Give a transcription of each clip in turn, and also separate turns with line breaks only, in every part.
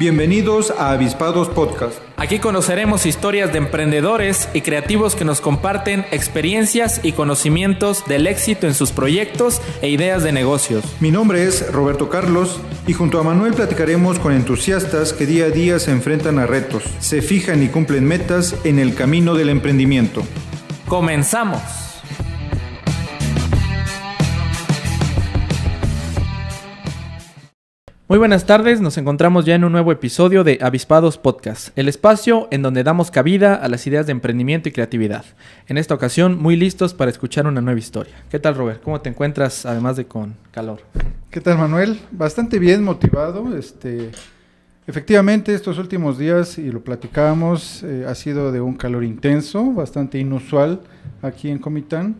Bienvenidos a Avispados Podcast.
Aquí conoceremos historias de emprendedores y creativos que nos comparten experiencias y conocimientos del éxito en sus proyectos e ideas de negocios.
Mi nombre es Roberto Carlos y junto a Manuel platicaremos con entusiastas que día a día se enfrentan a retos, se fijan y cumplen metas en el camino del emprendimiento.
¡Comenzamos! Muy buenas tardes, nos encontramos ya en un nuevo episodio de Avispados Podcast, el espacio en donde damos cabida a las ideas de emprendimiento y creatividad. En esta ocasión, muy listos para escuchar una nueva historia. ¿Qué tal, Robert? ¿Cómo te encuentras, además de con calor?
¿Qué tal, Manuel? Bastante bien, motivado. Efectivamente, estos últimos días, y lo platicábamos, ha sido de un calor intenso, bastante inusual aquí en Comitán.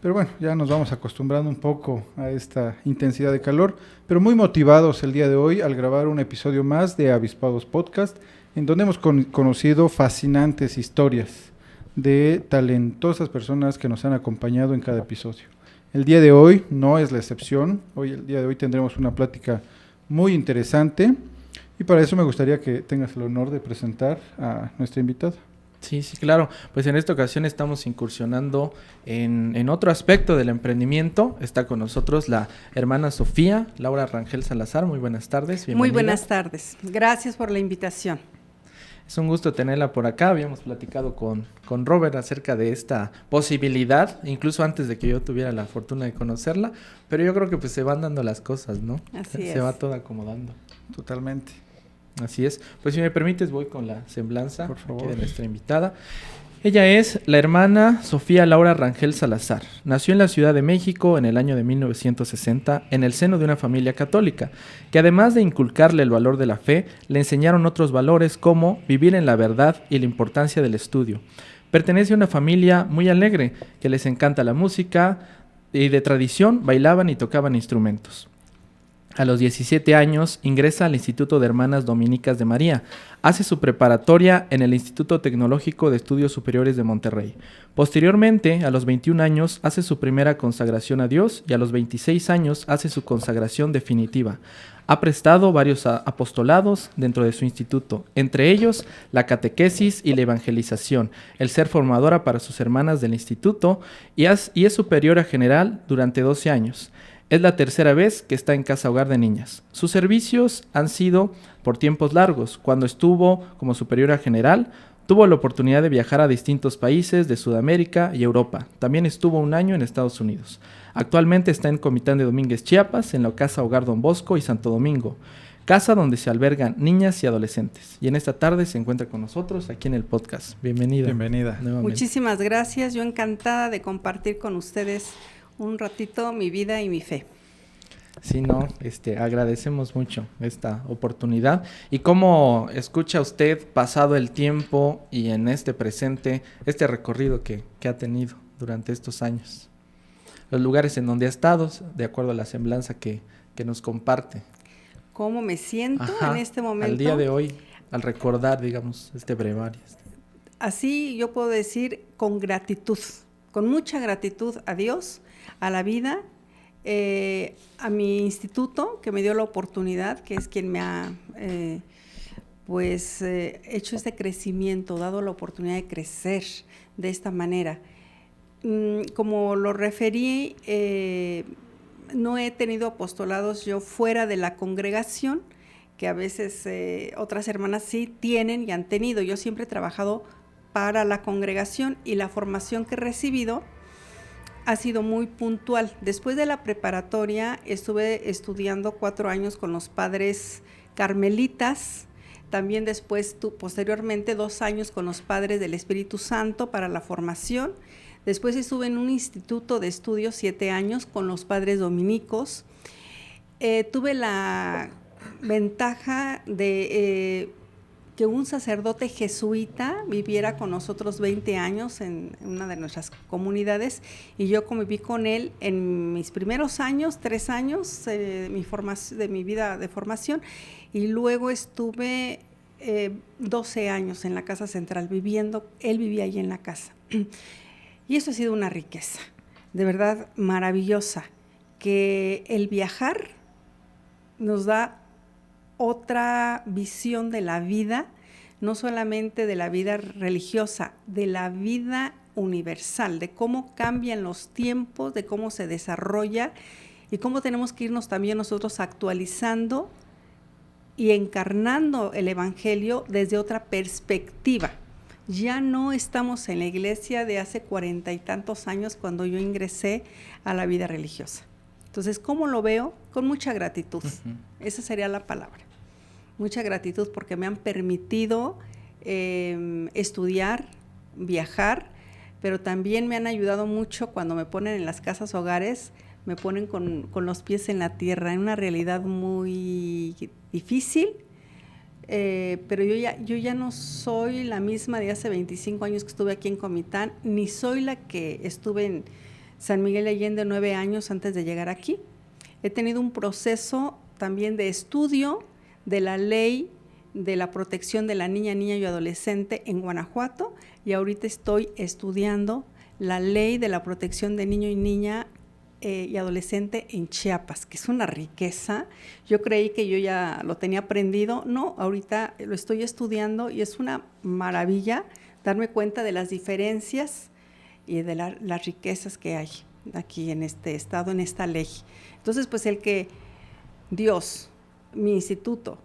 Pero bueno, ya nos vamos acostumbrando un poco a esta intensidad de calor, pero muy motivados el día de hoy al grabar un episodio más de Avispados Podcast, en donde hemos conocido fascinantes historias de talentosas personas que nos han acompañado en cada episodio. El día de hoy no es la excepción. El día de hoy tendremos una plática muy interesante y para eso me gustaría que tengas el honor de presentar a nuestra invitada.
Sí, claro. Pues en esta ocasión estamos incursionando en otro aspecto del emprendimiento. Está con nosotros la hermana Sofía Laura Rangel Salazar. Muy buenas tardes. Bienvenida.
Muy buenas tardes. Gracias por la invitación.
Es un gusto tenerla por acá. Habíamos platicado con Robert acerca de esta posibilidad, incluso antes de que yo tuviera la fortuna de conocerla. Pero yo creo que pues se van dando las cosas, ¿no?
Así
se
es.
va todo acomodando.
Totalmente.
Así es. Pues si me permites voy con la semblanza
por favor,
aquí de nuestra invitada. Ella es la hermana Sofía Laura Rangel Salazar. Nació en la Ciudad de México en el año de 1960 en el seno de una familia católica, que además de inculcarle el valor de la fe, le enseñaron otros valores como vivir en la verdad y la importancia del estudio. Pertenece a una familia muy alegre, que les encanta la música y de tradición bailaban y tocaban instrumentos. A los 17 años ingresa al Instituto de Hermanas Dominicas de María. Hace su preparatoria en el Instituto Tecnológico de Estudios Superiores de Monterrey. Posteriormente, a los 21 años, hace su primera consagración a Dios y a los 26 años hace su consagración definitiva. Ha prestado varios apostolados dentro de su instituto, entre ellos la catequesis y la evangelización, el ser formadora para sus hermanas del instituto y es superiora general durante 12 años. Es la tercera vez que está en Casa Hogar de Niñas. Sus servicios han sido por tiempos largos. Cuando estuvo como superiora general, tuvo la oportunidad de viajar a distintos países de Sudamérica y Europa. También estuvo un año en Estados Unidos. Actualmente está en Comitán de Domínguez, Chiapas, en la Casa Hogar Don Bosco y Santo Domingo, casa donde se albergan niñas y adolescentes. Y en esta tarde se encuentra con nosotros aquí en el podcast. Bienvenida.
Bienvenida.
Nuevamente.
Muchísimas gracias. Yo encantada de compartir con ustedes un ratito mi vida y mi fe.
Sí, agradecemos mucho esta oportunidad. ¿Y cómo escucha usted, pasado el tiempo y en este presente, este recorrido que ha tenido durante estos años? Los lugares en donde ha estado, de acuerdo a la semblanza que nos comparte.
¿Cómo me siento en este momento?
Al día de hoy, al recordar, digamos, este brevario.
Así yo puedo decir con gratitud, con mucha gratitud a Dios, a la vida, a mi instituto que me dio la oportunidad, que es quien me ha hecho este crecimiento, dado la oportunidad de crecer de esta manera. Como lo referí, no he tenido apostolados yo fuera de la congregación, que a veces otras hermanas sí tienen y han tenido. Yo siempre he trabajado para la congregación y la formación que he recibido ha sido muy puntual. Después de la preparatoria estuve estudiando 4 años con los padres carmelitas, también después, posteriormente, 2 años con los padres del Espíritu Santo para la formación. Después estuve en un instituto de estudios 7 años con los padres dominicos. Tuve la ventaja de que un sacerdote jesuita viviera con nosotros 20 años en una de nuestras comunidades y yo conviví con él en mis primeros años, 3 años de mi vida de formación, y luego estuve 12 años en la casa central viviendo. Él vivía allí en la casa. Y eso ha sido una riqueza, de verdad maravillosa, que el viajar nos da otra visión de la vida, no solamente de la vida religiosa, de la vida universal, de cómo cambian los tiempos, de cómo se desarrolla y cómo tenemos que irnos también nosotros actualizando y encarnando el Evangelio desde otra perspectiva. Ya no estamos en la iglesia de hace 40 y tantos años cuando yo ingresé a la vida religiosa. Entonces, ¿cómo lo veo? Con mucha gratitud. Esa sería la palabra. Mucha gratitud porque me han permitido estudiar, viajar, pero también me han ayudado mucho cuando me ponen en las casas hogares, me ponen con los pies en la tierra, en una realidad muy difícil, pero yo ya no soy la misma de hace 25 años que estuve aquí en Comitán, ni soy la que estuve en San Miguel de Allende 9 años antes de llegar aquí. He tenido un proceso también de estudio de la ley de la protección de la niña y adolescente en Guanajuato, y ahorita estoy estudiando la ley de la protección de niño y niña y adolescente en Chiapas, que es una riqueza. Yo creí que yo ya lo tenía aprendido, no, ahorita lo estoy estudiando y es una maravilla darme cuenta de las diferencias y de las riquezas que hay aquí en este estado, en esta ley. Entonces, pues el que Dios, mi instituto,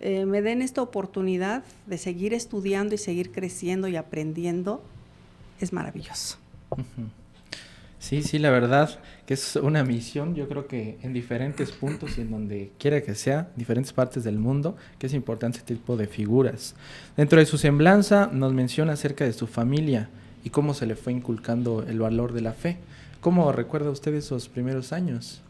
me den esta oportunidad de seguir estudiando y seguir creciendo y aprendiendo, es maravilloso.
Sí, la verdad que es una misión, yo creo que en diferentes puntos y en donde quiera que sea, diferentes partes del mundo, que es importante este tipo de figuras. Dentro de su semblanza nos menciona acerca de su familia y cómo se le fue inculcando el valor de la fe. ¿Cómo recuerda usted esos primeros años?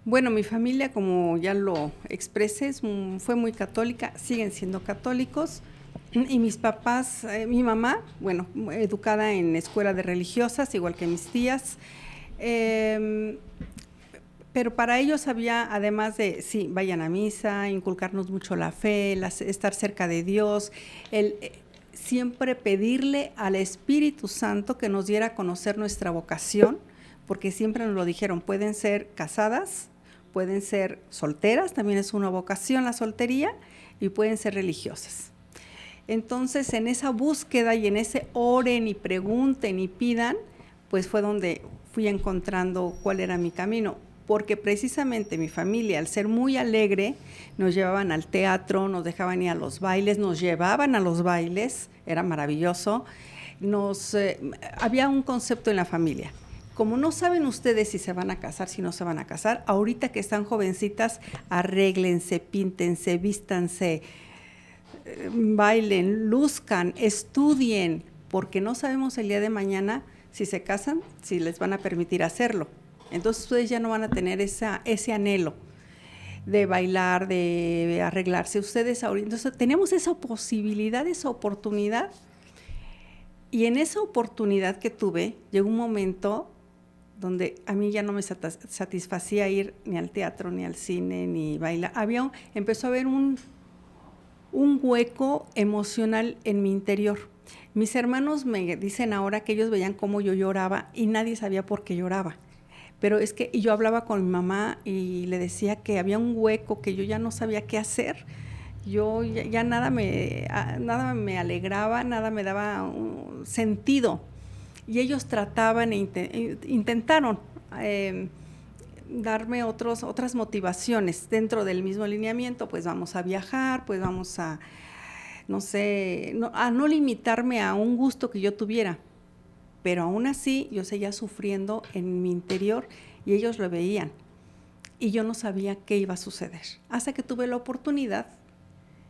Bueno, mi familia, como ya lo expresé, fue muy católica, siguen siendo católicos, y mis papás, mi mamá, bueno, educada en escuela de religiosas, igual que mis tías, pero para ellos había, además de, sí, vayan a misa, inculcarnos mucho la fe, estar cerca de Dios, siempre pedirle al Espíritu Santo que nos diera a conocer nuestra vocación, porque siempre nos lo dijeron, pueden ser casadas, pueden ser solteras, también es una vocación la soltería, y pueden ser religiosas. Entonces, en esa búsqueda y en ese oren y pregunten y pidan, pues fue donde fui encontrando cuál era mi camino, porque precisamente mi familia, al ser muy alegre, nos llevaban al teatro, nos dejaban ir a los bailes, nos llevaban a los bailes, era maravilloso. Había un concepto en la familia. Como no saben ustedes si se van a casar, si no se van a casar, ahorita que están jovencitas, arréglense, píntense, vístanse, bailen, luzcan, estudien, porque no sabemos el día de mañana si se casan, si les van a permitir hacerlo. Entonces ustedes ya no van a tener ese anhelo de bailar, de arreglarse. Ustedes ahorita, entonces tenemos esa posibilidad, esa oportunidad, y en esa oportunidad que tuve, llegó un momento donde a mí ya no me satisfacía ir ni al teatro, ni al cine, ni bailar. Empezó a haber un hueco emocional en mi interior. Mis hermanos me dicen ahora que ellos veían cómo yo lloraba y nadie sabía por qué lloraba. Pero es que yo hablaba con mi mamá y le decía que había un hueco, que yo ya no sabía qué hacer. Yo ya nada me alegraba, nada me daba un sentido. Y ellos trataban intentaron darme otras motivaciones dentro del mismo lineamiento, pues vamos a viajar, pues vamos a, no sé, a no limitarme a un gusto que yo tuviera. Pero aún así yo seguía sufriendo en mi interior y ellos lo veían. Y yo no sabía qué iba a suceder. Hasta que tuve la oportunidad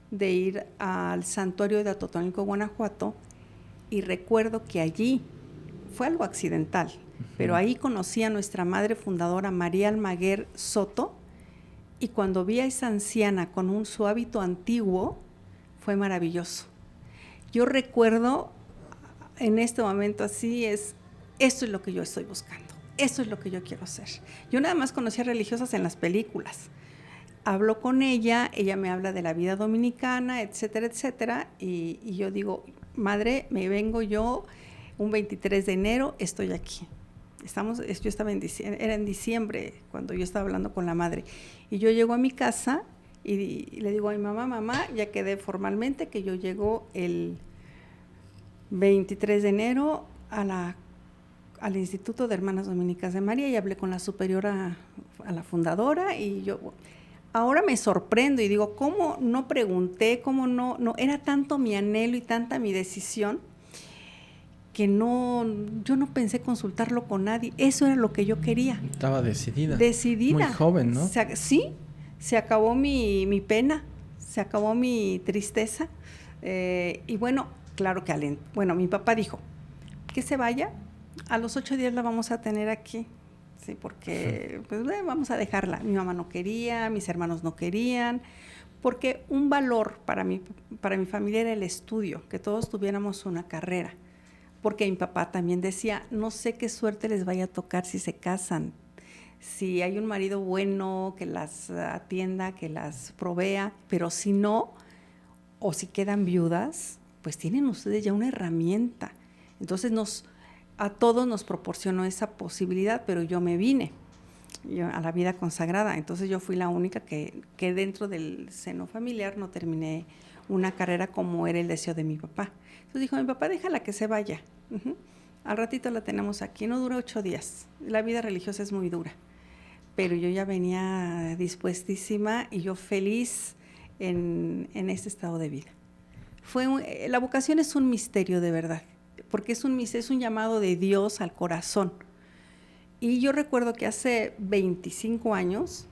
de ir al santuario de Atotonilco, Guanajuato, y recuerdo que allí fue algo accidental, pero ahí conocí a nuestra madre fundadora, María Almaguer Soto, y cuando vi a esa anciana con su hábito antiguo, fue maravilloso. Yo recuerdo en este momento esto es lo que yo estoy buscando, esto es lo que yo quiero hacer. Yo nada más conocía religiosas en las películas. Hablo con ella me habla de la vida dominicana, etcétera, etcétera, y yo digo, madre, me vengo yo, un 23 de enero estoy aquí. Yo estaba era en diciembre cuando yo estaba hablando con la madre. Y yo llego a mi casa y le digo a mi mamá, ya quedé formalmente que yo llego el 23 de enero al Instituto de Hermanas Dominicas de María y hablé con la superiora, a la fundadora, y yo ahora me sorprendo y digo, ¿cómo no pregunté? ¿Cómo no? Era tanto mi anhelo y tanta mi decisión que yo no pensé consultarlo con nadie. Eso era lo que yo quería.
Estaba decidida.
Decidida.
Muy joven, ¿no?
Sí, se acabó mi pena, se acabó mi tristeza. Y bueno, claro que mi papá dijo, que se vaya, a los 8 días la vamos a tener aquí. Sí, porque pues, vamos a dejarla. Mi mamá no quería, mis hermanos no querían, porque un valor para mi familia era el estudio, que todos tuviéramos una carrera. Porque mi papá también decía, no sé qué suerte les vaya a tocar si se casan, si hay un marido bueno que las atienda, que las provea, pero si no, o si quedan viudas, pues tienen ustedes ya una herramienta. Entonces a todos nos proporcionó esa posibilidad, pero yo me vine a la vida consagrada. Entonces yo fui la única que dentro del seno familiar no terminé una carrera como era el deseo de mi papá. Entonces dijo, mi papá, déjala que se vaya. Al ratito la tenemos aquí, no dura 8 días. La vida religiosa es muy dura, pero yo ya venía dispuestísima y yo feliz en este estado de vida. La vocación es un misterio de verdad, porque es un llamado de Dios al corazón. Y yo recuerdo que hace 25 años,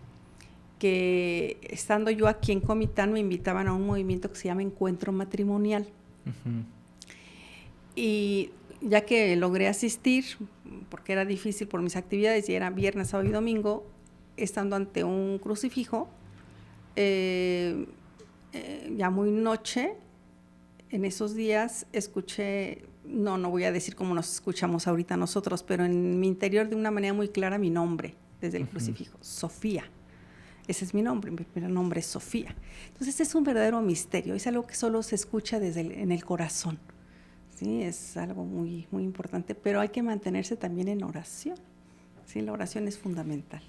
que estando yo aquí en Comitán, me invitaban a un movimiento que se llama Encuentro Matrimonial. Uh-huh. Y ya que logré asistir, porque era difícil por mis actividades, y era viernes, sábado y domingo, estando ante un crucifijo, ya muy noche, en esos días escuché, no voy a decir cómo nos escuchamos ahorita nosotros, pero en mi interior de una manera muy clara mi nombre desde el crucifijo, Sofía. Ese es mi nombre, mi primer nombre es Sofía. Entonces es un verdadero misterio, es algo que solo se escucha en el corazón. Sí, es algo muy, muy importante, pero hay que mantenerse también en oración. Sí, la oración es fundamental.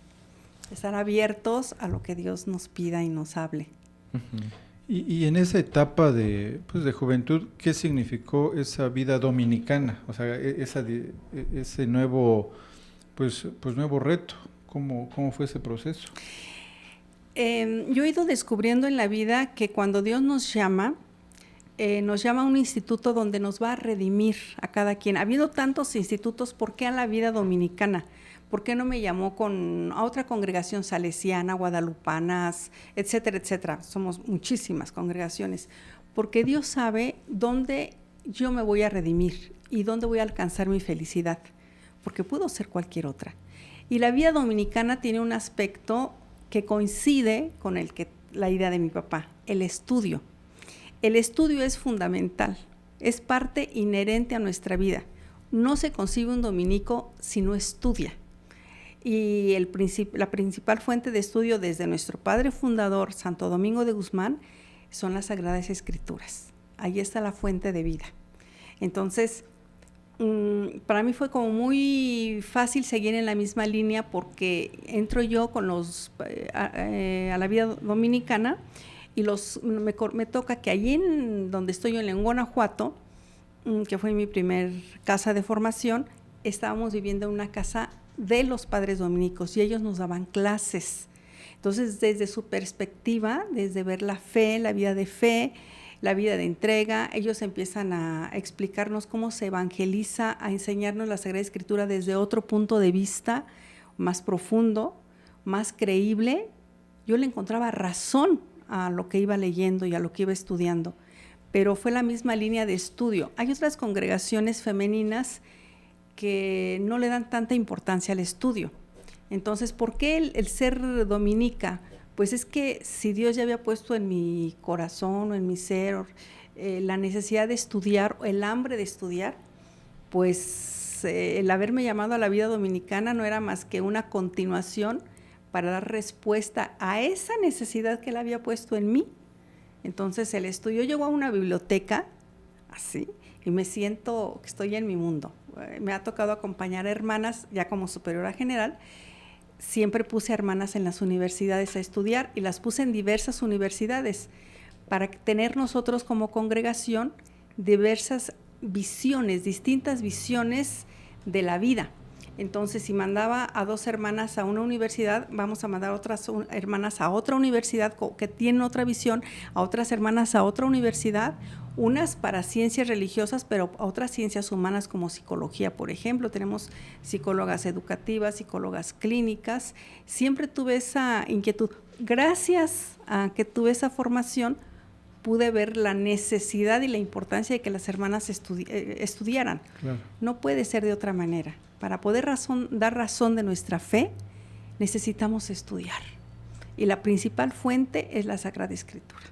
Estar abiertos a lo que Dios nos pida y nos hable.
Uh-huh. Y en esa etapa de juventud, ¿qué significó esa vida dominicana? O sea, ese nuevo, nuevo reto. ¿Cómo fue ese proceso?
Yo he ido descubriendo en la vida que cuando Dios nos llama a un instituto donde nos va a redimir a cada quien. Habiendo tantos institutos, ¿por qué a la vida dominicana? ¿Por qué no me llamó a otra congregación salesiana, guadalupanas, etcétera, etcétera? Somos muchísimas congregaciones. Porque Dios sabe dónde yo me voy a redimir y dónde voy a alcanzar mi felicidad. Porque pudo ser cualquier otra. Y la vida dominicana tiene un aspecto que coincide con la idea de mi papá, el estudio. El estudio es fundamental, es parte inherente a nuestra vida. No se concibe un dominico si no estudia. Y la principal fuente de estudio desde nuestro padre fundador, Santo Domingo de Guzmán, son las Sagradas Escrituras. Ahí está la fuente de vida. Entonces, para mí fue como muy fácil seguir en la misma línea porque entro yo con a la vida dominicana y me toca que allí donde estoy yo en Guanajuato, que fue mi primer casa de formación, estábamos viviendo en una casa de los padres dominicos y ellos nos daban clases. Entonces, desde su perspectiva, desde ver la fe, la vida de fe, la vida de entrega, ellos empiezan a explicarnos cómo se evangeliza, a enseñarnos la Sagrada Escritura desde otro punto de vista, más profundo, más creíble. Yo le encontraba razón a lo que iba leyendo y a lo que iba estudiando, pero fue la misma línea de estudio. Hay otras congregaciones femeninas que no le dan tanta importancia al estudio. Entonces, ¿por qué el ser dominica? Pues es que si Dios ya había puesto en mi corazón o en mi ser la necesidad de estudiar, el hambre de estudiar, pues el haberme llamado a la vida dominicana no era más que una continuación para dar respuesta a esa necesidad que Él había puesto en mí. Entonces el estudio, yo llego a una biblioteca, así, y me siento que estoy en mi mundo. Me ha tocado acompañar a hermanas, ya como superiora general, siempre puse a hermanas en las universidades a estudiar y las puse en diversas universidades para tener nosotros como congregación diversas visiones, distintas visiones de la vida. Entonces, si mandaba a 2 hermanas a una universidad, vamos a mandar a otras hermanas a otra universidad que tienen otra visión, a otras hermanas a otra universidad, unas para ciencias religiosas, pero a otras ciencias humanas como psicología, por ejemplo. Tenemos psicólogas educativas, psicólogas clínicas. Siempre tuve esa inquietud. Gracias a que tuve esa formación, pude ver la necesidad y la importancia de que las hermanas estudiaran. Claro. No puede ser de otra manera. Para poder dar razón de nuestra fe, necesitamos estudiar. Y la principal fuente es la Sagrada Escritura.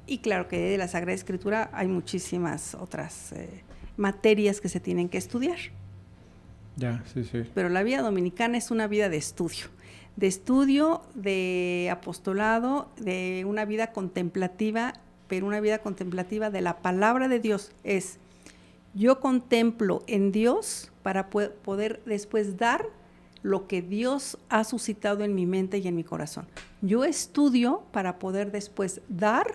Y claro que de la Sagrada Escritura hay muchísimas otras materias que se tienen que estudiar.
Ya, sí.
Pero la vida dominicana es una vida de estudio, de apostolado, de una vida contemplativa, pero una vida contemplativa de la palabra de Dios. Yo contemplo en Dios para poder después dar lo que Dios ha suscitado en mi mente y en mi corazón. Yo estudio para poder después dar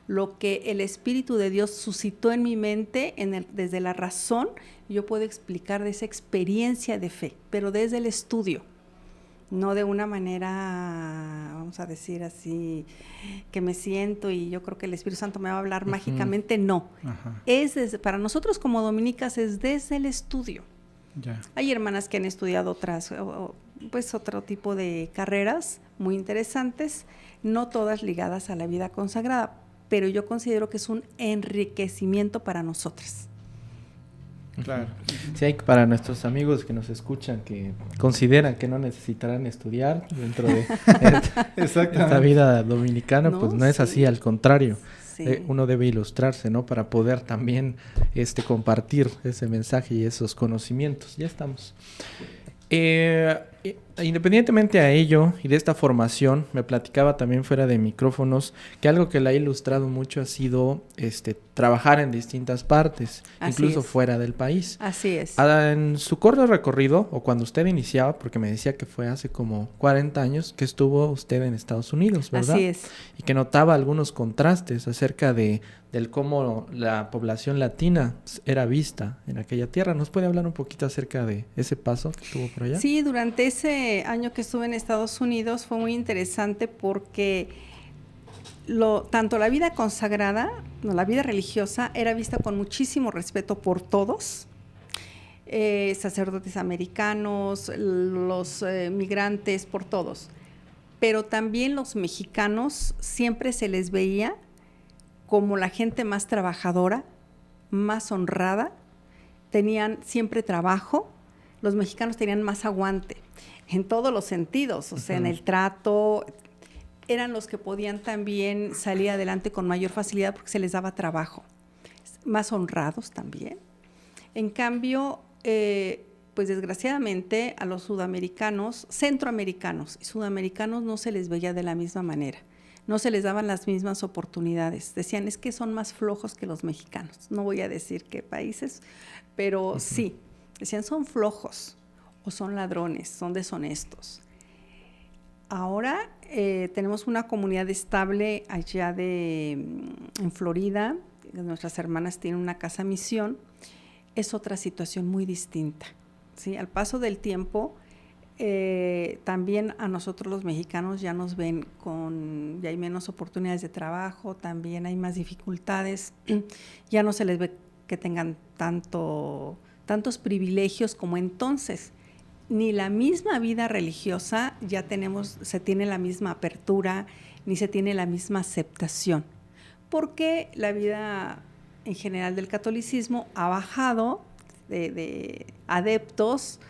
lo que el Espíritu de Dios suscitó en mi mente desde la razón. Yo puedo explicar de esa experiencia de fe, pero desde el estudio. No de una manera, vamos a decir así, que me siento y yo creo que el Espíritu Santo me va a hablar mágicamente, no. Para nosotros como dominicas es desde el estudio. Ya. Hay hermanas que han estudiado otro tipo de carreras muy interesantes, no todas ligadas a la vida consagrada, pero yo considero que es un enriquecimiento para nosotras.
Claro. Sí, hay para nuestros amigos que nos escuchan que consideran que no necesitarán estudiar dentro de esta vida dominicana, pues no es así, al contrario. Sí. Uno debe ilustrarse, ¿no? Para poder también compartir ese mensaje y esos conocimientos. Ya estamos. Independientemente a ello y de esta formación, me platicaba también fuera de micrófonos que algo que la ha ilustrado mucho ha sido trabajar en distintas partes, incluso fuera del país.
Así es.
En su corto recorrido, o cuando usted iniciaba, porque me decía que fue hace como 40 años que estuvo usted en Estados Unidos, ¿verdad?
Así es.
Y que notaba algunos contrastes acerca del cómo la población latina era vista en aquella tierra. ¿Nos puede hablar un poquito acerca de ese paso que tuvo por allá?
Sí, durante ese año que estuve en Estados Unidos fue muy interesante porque tanto la vida consagrada, la vida religiosa, era vista con muchísimo respeto por todos, sacerdotes americanos, los migrantes, por todos. Pero también los mexicanos siempre se les veía como la gente más trabajadora, más honrada, tenían siempre trabajo. Los mexicanos tenían más aguante en todos los sentidos, o sea, en el trato, eran los que podían también salir adelante con mayor facilidad porque se les daba trabajo, más honrados también. En cambio, pues desgraciadamente a los sudamericanos, centroamericanos y sudamericanos no se les veía de la misma manera, no se les daban las mismas oportunidades. Decían, es que son más flojos que los mexicanos. No voy a decir qué países, pero sí, decían, son flojos o son ladrones, son deshonestos. Ahora tenemos una comunidad estable allá en Florida. Nuestras hermanas tienen una casa misión. Es otra situación muy distinta, ¿sí? Al paso del tiempo, también a nosotros los mexicanos ya nos ven ya hay menos oportunidades de trabajo, también hay más dificultades, ya no se les ve que tengan tantos privilegios como entonces. Ni la misma vida religiosa se tiene la misma apertura, ni se tiene la misma aceptación, porque la vida en general del catolicismo ha bajado de adeptos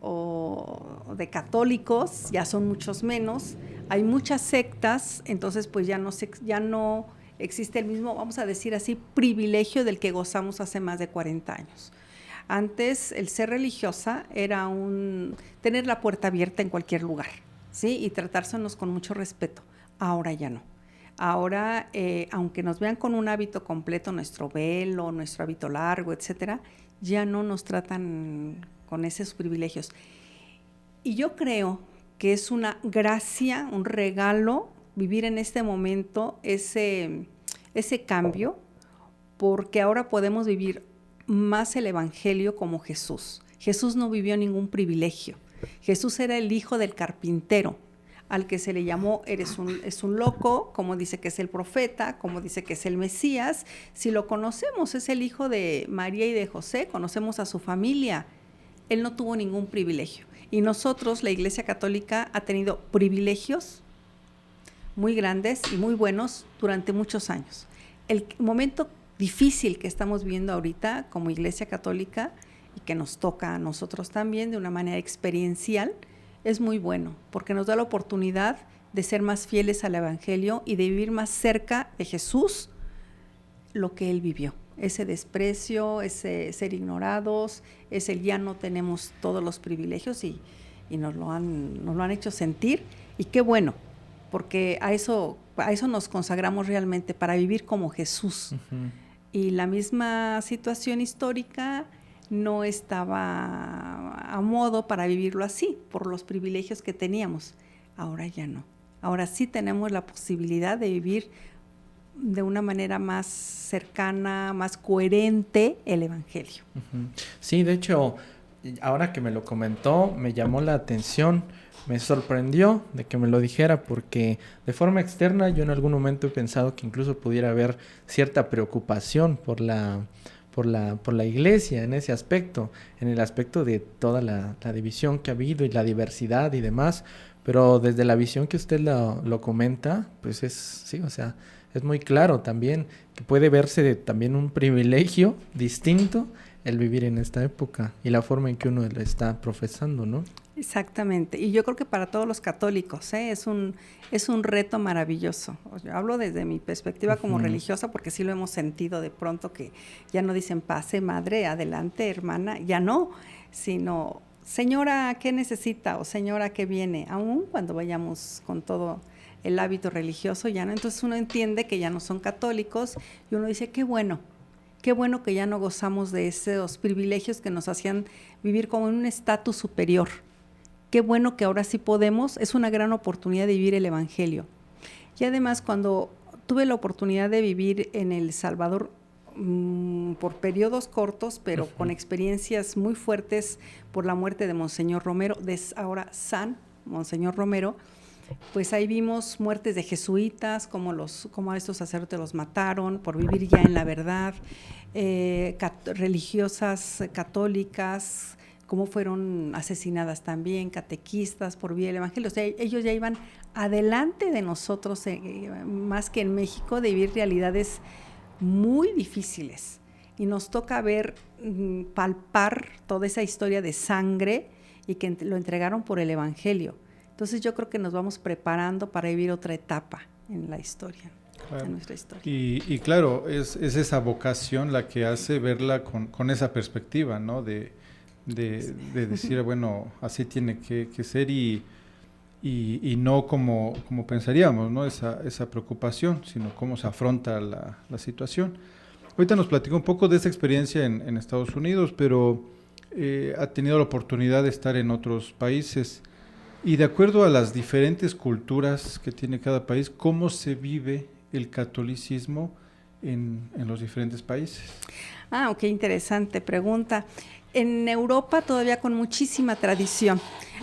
o de católicos, ya son muchos menos, hay muchas sectas, entonces pues ya no existe el mismo, vamos a decir así, privilegio del que gozamos hace más de 40 años. Antes el ser religiosa era tener la puerta abierta en cualquier lugar, ¿sí? Y tratársenos con mucho respeto. Ahora ya no. Ahora, aunque nos vean con un hábito completo, nuestro velo, nuestro hábito largo, etcétera, ya no nos tratan con esos privilegios. Y yo creo que es una gracia, un regalo, vivir en este momento ese cambio, porque ahora podemos vivir más el Evangelio como Jesús. Jesús no vivió ningún privilegio. Jesús era el hijo del carpintero, al que se le llamó, es un loco, como dice que es el profeta, como dice que es el Mesías. Si lo conocemos, es el hijo de María y de José, conocemos a su familia. Él no tuvo ningún privilegio. Y nosotros, la Iglesia Católica, ha tenido privilegios muy grandes y muy buenos durante muchos años. El momento difícil que estamos viviendo ahorita como Iglesia Católica, y que nos toca a nosotros también de una manera experiencial, es muy bueno, porque nos da la oportunidad de ser más fieles al Evangelio y de vivir más cerca de Jesús lo que Él vivió. Ese desprecio, ese ser ignorados, ese ya no tenemos todos los privilegios y nos lo han hecho sentir. Y qué bueno, porque a eso nos consagramos realmente, para vivir como Jesús. Uh-huh. Y la misma situación histórica no estaba a modo para vivirlo así, por los privilegios que teníamos. Ahora ya no. Ahora sí tenemos la posibilidad de vivir de una manera más cercana, más coherente el Evangelio.
Uh-huh. Sí, de hecho, ahora que me lo comentó, me llamó la atención, me sorprendió de que me lo dijera, porque de forma externa yo en algún momento he pensado que incluso pudiera haber cierta preocupación por la iglesia en ese aspecto, en el aspecto de toda la división que ha habido y la diversidad y demás, pero desde la visión que usted lo comenta, pues sí, o sea, es muy claro también que puede verse también un privilegio distinto el vivir en esta época y la forma en que uno lo está profesando, ¿no?
Exactamente, y yo creo que para todos los católicos es un reto maravilloso. Yo hablo desde mi perspectiva como religiosa, porque sí lo hemos sentido de pronto, que ya no dicen pase madre, adelante hermana, ya no, sino señora, ¿qué necesita? O señora, ¿qué viene? Aún cuando vayamos con todo el hábito religioso, ya no. Entonces uno entiende que ya no son católicos y uno dice, qué bueno que ya no gozamos de esos privilegios que nos hacían vivir como en un estatus superior. Qué bueno que ahora sí podemos, es una gran oportunidad de vivir el Evangelio. Y además, cuando tuve la oportunidad de vivir en El Salvador por periodos cortos, pero con experiencias muy fuertes por la muerte de Monseñor Romero, ahora San Monseñor Romero, pues ahí vimos muertes de jesuitas, como a estos sacerdotes los mataron por vivir ya en la verdad, religiosas católicas, cómo fueron asesinadas también, catequistas por vivir el Evangelio. O sea, ellos ya iban adelante de nosotros, más que en México, de vivir realidades muy difíciles. Y nos toca palpar toda esa historia de sangre y que lo entregaron por el Evangelio. Entonces yo creo que nos vamos preparando para vivir otra etapa en la historia,
claro,
en nuestra historia.
Y claro, es esa vocación la que hace verla con esa perspectiva, ¿no? De decir, bueno, así tiene que ser y no como pensaríamos, ¿no? Esa preocupación, sino cómo se afronta la situación. Ahorita nos platicó un poco de esa experiencia en Estados Unidos, pero ha tenido la oportunidad de estar en otros países. Y de acuerdo a las diferentes culturas que tiene cada país, ¿cómo se vive el catolicismo en los diferentes países?
Qué interesante pregunta. En Europa todavía con muchísima tradición.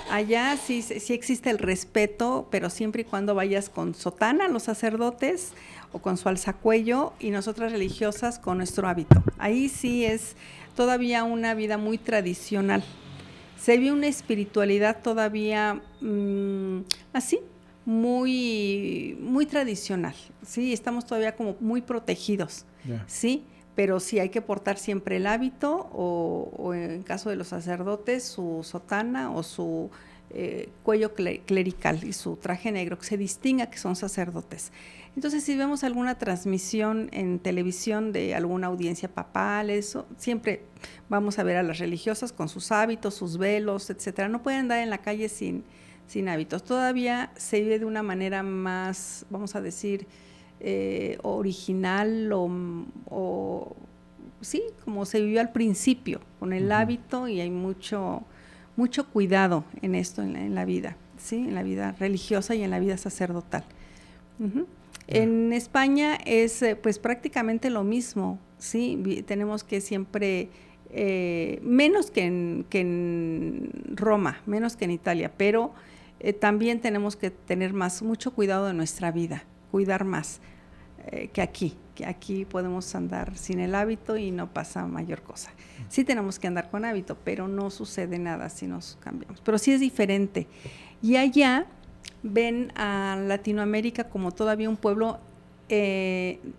Allá sí existe el respeto, pero siempre y cuando vayas con sotana, los sacerdotes, o con su alzacuello, y nosotras religiosas con nuestro hábito. Ahí sí es todavía una vida muy tradicional. Se ve una espiritualidad todavía así, muy, muy tradicional, ¿sí? Estamos todavía como muy protegidos, yeah. ¿Sí? Pero sí hay que portar siempre el hábito o en caso de los sacerdotes, su sotana o su cuello clerical y su traje negro, que se distinga que son sacerdotes. Entonces, si vemos alguna transmisión en televisión de alguna audiencia papal, eso, siempre vamos a ver a las religiosas con sus hábitos, sus velos, etcétera. No pueden andar en la calle sin hábitos. Todavía se vive de una manera más, vamos a decir, original o sí, como se vivió al principio, con el hábito, y hay mucho cuidado en esto, en la vida. ¿sí? En la vida religiosa y en la vida sacerdotal. Uh-huh. En España es pues prácticamente lo mismo, ¿sí? Tenemos que siempre, menos que en Roma, menos que en Italia, pero también tenemos que tener mucho cuidado de nuestra vida, cuidar más que aquí podemos andar sin el hábito y no pasa mayor cosa. Sí tenemos que andar con hábito, pero no sucede nada si nos cambiamos, pero sí es diferente. Y allá ven a Latinoamérica como todavía un pueblo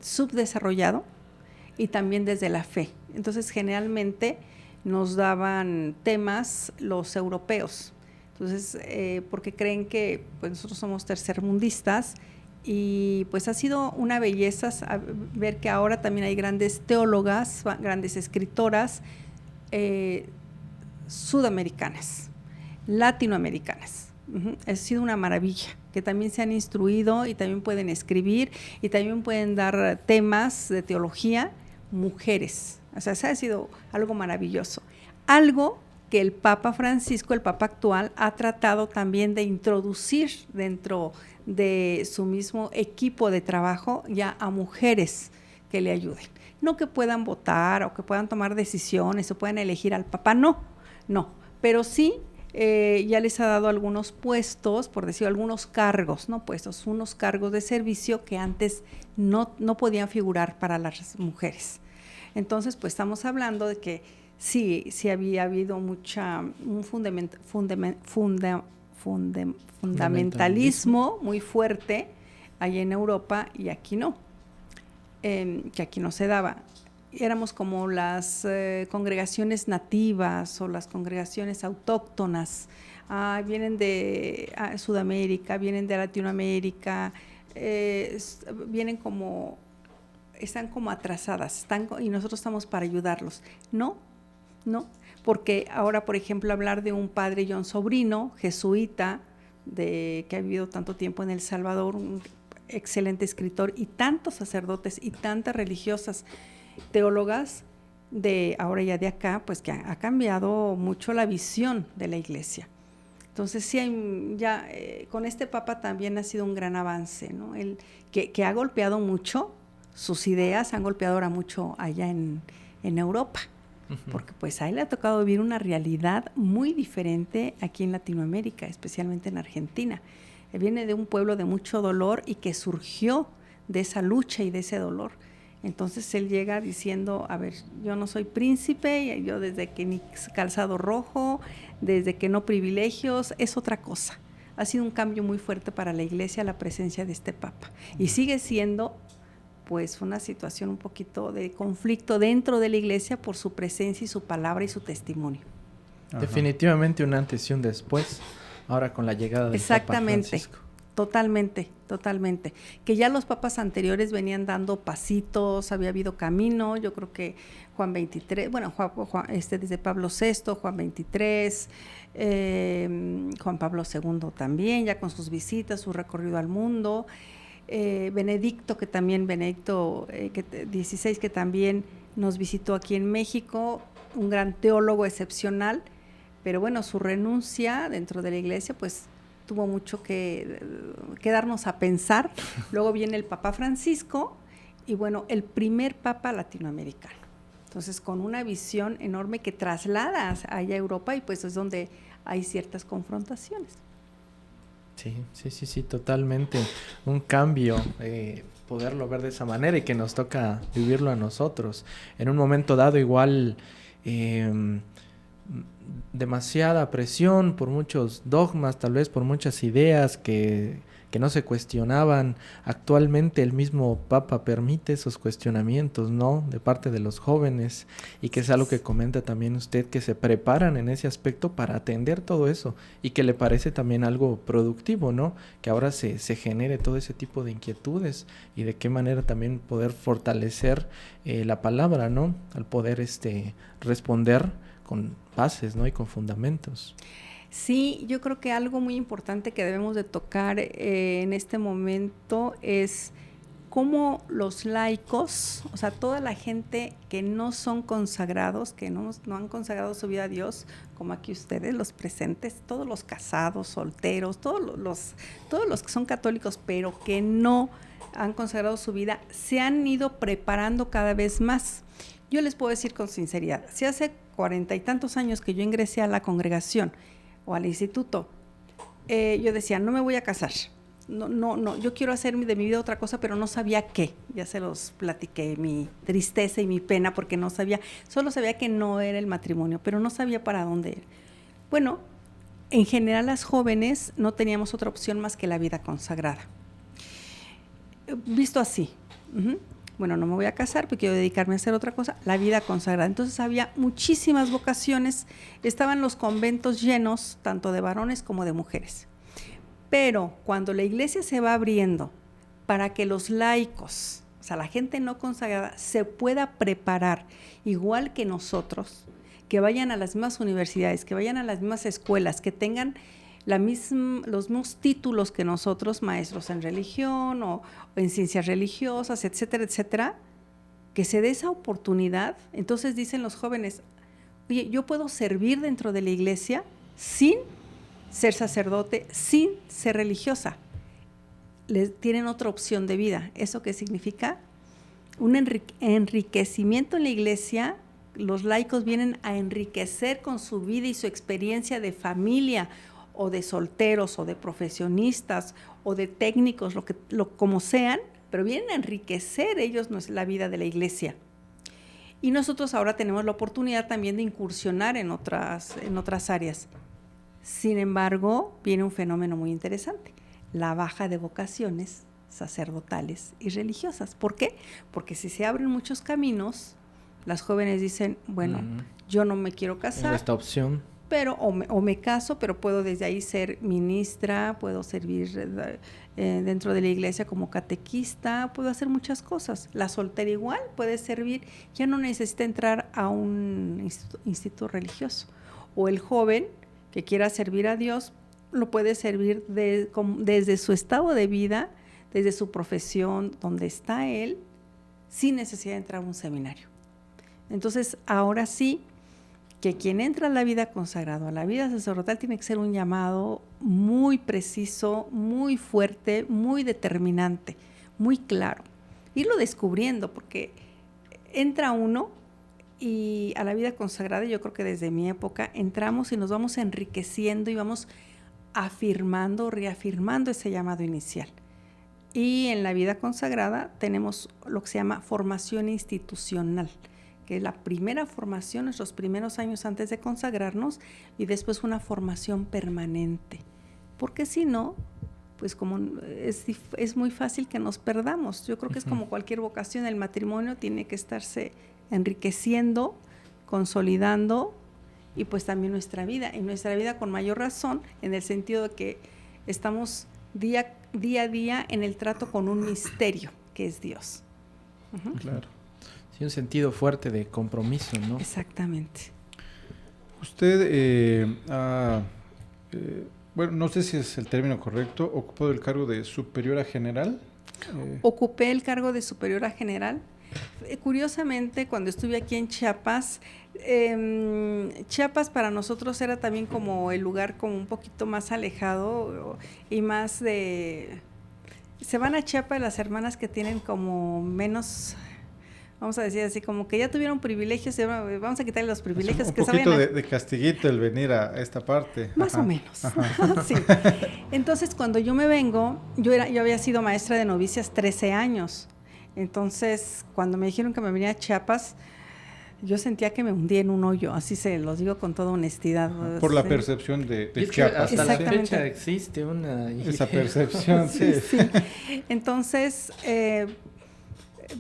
subdesarrollado y también desde la fe. Entonces, generalmente nos daban temas los europeos. Entonces, porque creen que pues, nosotros somos tercermundistas y pues ha sido una belleza ver que ahora también hay grandes teólogas, grandes escritoras sudamericanas, latinoamericanas. Ha sido una maravilla, que también se han instruido y también pueden escribir y también pueden dar temas de teología, mujeres. O sea, ha sido algo maravilloso. Algo que el Papa Francisco, el Papa actual, ha tratado también de introducir dentro de su mismo equipo de trabajo ya a mujeres que le ayuden. No que puedan votar o que puedan tomar decisiones o puedan elegir al Papa, no, pero sí ya les ha dado algunos puestos, por decir algunos cargos, no puestos, unos cargos de servicio que antes no podían figurar para las mujeres. Entonces, pues estamos hablando de que sí había habido un fundamentalismo muy fuerte allá en Europa y aquí no, que aquí no se daba. Éramos como las congregaciones nativas o las congregaciones autóctonas, vienen de Sudamérica, vienen de Latinoamérica, están como atrasadas, y nosotros estamos para ayudarlos. No, porque ahora, por ejemplo, hablar de un padre John Sobrino, jesuita, que ha vivido tanto tiempo en El Salvador, un excelente escritor, y tantos sacerdotes y tantas religiosas, teólogas de ahora ya de acá, pues que ha cambiado mucho la visión de la iglesia. Entonces sí con este Papa también ha sido un gran avance, ¿no? Que ha golpeado mucho, sus ideas han golpeado ahora mucho allá en Europa, porque pues a él le ha tocado vivir una realidad muy diferente aquí en Latinoamérica, especialmente en Argentina. Él viene de un pueblo de mucho dolor y que surgió de esa lucha y de ese dolor. Entonces él llega diciendo, a ver, yo no soy príncipe, yo desde que ni calzado rojo, desde que no privilegios, es otra cosa. Ha sido un cambio muy fuerte para la iglesia la presencia de este Papa. Y sigue siendo pues una situación un poquito de conflicto dentro de la iglesia por su presencia y su palabra y su testimonio.
Ajá. Definitivamente un antes y un después, ahora con la llegada del Papa Francisco.
Totalmente. Que ya los papas anteriores venían dando pasitos, había habido camino, yo creo que Juan XXIII, desde Pablo VI, Juan XXIII, Juan Pablo II también, ya con sus visitas, su recorrido al mundo, Benedicto XVI, que también nos visitó aquí en México, un gran teólogo excepcional, pero bueno, su renuncia dentro de la iglesia, pues tuvo mucho que darnos a pensar. Luego viene el Papa Francisco y bueno, el primer Papa latinoamericano. Entonces, con una visión enorme que traslada allá a Europa y pues es donde hay ciertas confrontaciones.
Sí, totalmente. Un cambio, poderlo ver de esa manera y que nos toca vivirlo a nosotros. En un momento dado igual demasiada presión por muchos dogmas, tal vez por muchas ideas que no se cuestionaban. Actualmente el mismo Papa permite esos cuestionamientos, ¿no? De parte de los jóvenes, y que es algo que comenta también usted, que se preparan en ese aspecto para atender todo eso y que le parece también algo productivo, ¿no? Que ahora se genere todo ese tipo de inquietudes y de qué manera también poder fortalecer la palabra, ¿no? Al poder responder con bases, ¿no? Y con fundamentos.
Sí, yo creo que algo muy importante que debemos de tocar en este momento es cómo los laicos, o sea, toda la gente que no son consagrados, que no han consagrado su vida a Dios, como aquí ustedes, los presentes, todos los casados, solteros, todos los que son católicos, pero que no han consagrado su vida, se han ido preparando cada vez más. Yo les puedo decir con sinceridad, si hace 40 y tantos años que yo ingresé a la congregación o al instituto, yo decía, no me voy a casar. No, yo quiero hacer de mi vida otra cosa, pero no sabía qué. Ya se los platiqué, mi tristeza y mi pena, porque no sabía, solo sabía que no era el matrimonio, pero no sabía para dónde ir. Bueno, en general las jóvenes no teníamos otra opción más que la vida consagrada. Visto así, bueno, no me voy a casar porque quiero dedicarme a hacer otra cosa, la vida consagrada. Entonces había muchísimas vocaciones, estaban los conventos llenos, tanto de varones como de mujeres. Pero cuando la iglesia se va abriendo para que los laicos, o sea, la gente no consagrada, se pueda preparar igual que nosotros, que vayan a las mismas universidades, que vayan a las mismas escuelas, que tengan los mismos títulos que nosotros, maestros en religión o en ciencias religiosas, etcétera, etcétera, que se dé esa oportunidad. Entonces dicen los jóvenes, oye, yo puedo servir dentro de la iglesia sin ser sacerdote, sin ser religiosa. Tienen otra opción de vida. ¿Eso qué significa? Un enriquecimiento en la iglesia. Los laicos vienen a enriquecer con su vida y su experiencia de familia, o de solteros, o de profesionistas, o de técnicos, como sean, pero vienen a enriquecer ellos la vida de la iglesia. Y nosotros ahora tenemos la oportunidad también de incursionar en otras áreas. Sin embargo, viene un fenómeno muy interesante, la baja de vocaciones sacerdotales y religiosas. ¿Por qué? Porque si se abren muchos caminos, las jóvenes dicen, bueno, yo no me quiero casar.
Esta opción.
Pero o me caso, pero puedo desde ahí ser ministra, puedo servir dentro de la iglesia como catequista, puedo hacer muchas cosas. La soltera igual puede servir, ya no necesita entrar a un instituto religioso. O el joven que quiera servir a Dios, lo puede servir desde su estado de vida, desde su profesión, donde está él, sin necesidad de entrar a un seminario. Entonces, ahora sí, que quien entra a la vida consagrada, a la vida sacerdotal, tiene que ser un llamado muy preciso, muy fuerte, muy determinante, muy claro. Irlo descubriendo, porque entra uno y a la vida consagrada, yo creo que desde mi época, entramos y nos vamos enriqueciendo y vamos afirmando, reafirmando ese llamado inicial. Y en la vida consagrada tenemos lo que se llama formación institucional, que es la primera formación, nuestros primeros años antes de consagrarnos, y después una formación permanente. Porque si no, pues como es muy fácil que nos perdamos. Yo creo que es como cualquier vocación, el matrimonio tiene que estarse enriqueciendo, consolidando, y pues también nuestra vida, y nuestra vida con mayor razón, en el sentido de que estamos día a día en el trato con un misterio, que es Dios.
Claro. Sí, un sentido fuerte de compromiso, ¿no?
Exactamente.
Usted bueno, no sé si es el término correcto, ocupó el cargo de superiora general.
Ocupé el cargo de superiora general. Curiosamente, cuando estuve aquí en Chiapas, Chiapas para nosotros era también como el lugar como un poquito más alejado y más de... Se van a Chiapas las hermanas que tienen como menos... Vamos a decir así, como que ya tuvieron privilegios, vamos a quitarle los privilegios.
Un poquito de castiguito el venir a esta parte.
Más o menos. Sí. Entonces, cuando yo me vengo, yo había sido maestra de novicias 13 años. Entonces, cuando me dijeron que me venía a Chiapas, yo sentía que me hundía en un hoyo, así se los digo con toda honestidad.
Por la percepción de Chiapas.
Hasta la fecha existe esa
percepción, sí.
Entonces,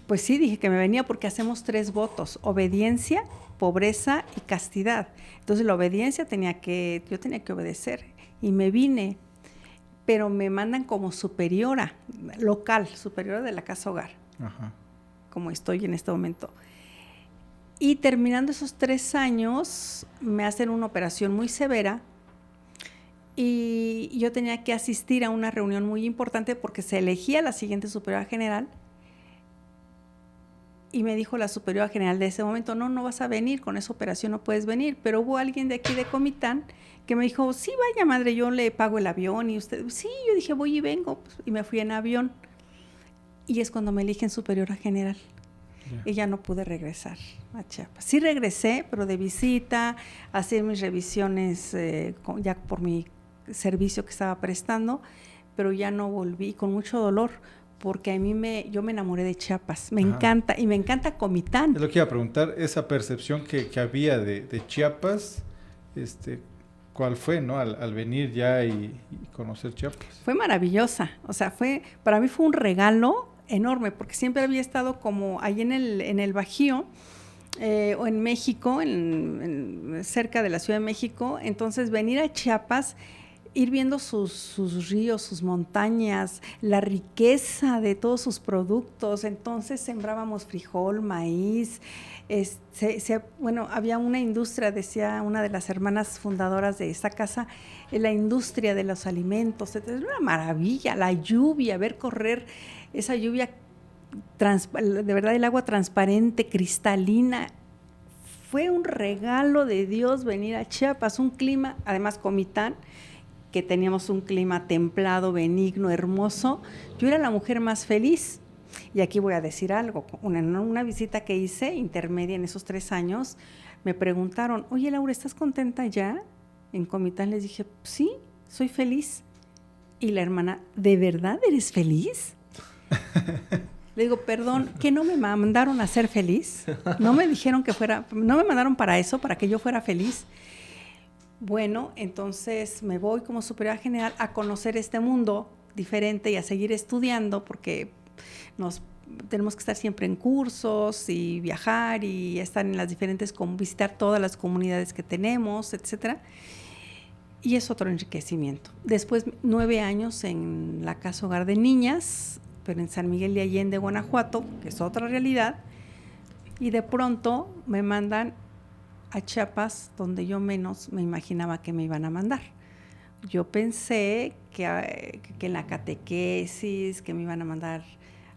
pues sí, dije que me venía porque hacemos 3 votos: obediencia, pobreza y castidad. Entonces la obediencia yo tenía que obedecer, y me vine, pero me mandan como superiora local, superiora de la casa hogar.
Ajá.
Como estoy en este momento. Y terminando esos 3 años, me hacen una operación muy severa y yo tenía que asistir a una reunión muy importante porque se elegía la siguiente superiora general, Y me dijo la superiora general de ese momento, no vas a venir, con esa operación no puedes venir. Pero hubo alguien de aquí de Comitán que me dijo, sí, vaya madre, yo le pago el avión. Y usted, sí, yo dije, voy y vengo. Pues, y me fui en avión. Y es cuando me eligen superiora general. Y ya no pude regresar a Chiapas. Sí regresé, pero de visita, a hacer mis revisiones ya por mi servicio que estaba prestando, pero ya no volví, con mucho dolor, porque yo me enamoré de Chiapas, me encanta, y me encanta Comitán.
Es lo que iba a preguntar, esa percepción que había de Chiapas, ¿cuál fue, no? Al venir ya y conocer Chiapas.
Fue maravillosa, o sea, para mí fue un regalo enorme, porque siempre había estado como ahí en el Bajío, o en México, cerca de la Ciudad de México. Entonces venir a Chiapas, ir viendo sus ríos, sus montañas, la riqueza de todos sus productos. Entonces sembrábamos frijol, maíz, bueno, había una industria, decía una de las hermanas fundadoras de esta casa, la industria de los alimentos. Es una maravilla, la lluvia, ver correr esa lluvia, de verdad, el agua transparente, cristalina. Fue un regalo de Dios venir a Chiapas, un clima, además Comitán, que teníamos un clima templado, benigno, hermoso. Yo era la mujer más feliz. Y aquí voy a decir algo, una visita que hice intermedia en esos 3 años, me preguntaron, oye Laura, ¿estás contenta ya en Comitán? Les dije, sí, soy feliz. Y la hermana, ¿de verdad eres feliz? Le digo, perdón, ¿que no me mandaron a ser feliz? No me dijeron no me mandaron para eso, para que yo fuera feliz. Bueno, entonces me voy como superiora general a conocer este mundo diferente y a seguir estudiando, porque tenemos que estar siempre en cursos y viajar y estar en las diferentes, visitar todas las comunidades que tenemos, etcétera. Y es otro enriquecimiento. Después 9 años en la Casa Hogar de Niñas, pero en San Miguel de Allende, Guanajuato, que es otra realidad. Y de pronto me mandan a Chiapas, donde yo menos me imaginaba que me iban a mandar. Yo pensé que en la catequesis, que me iban a mandar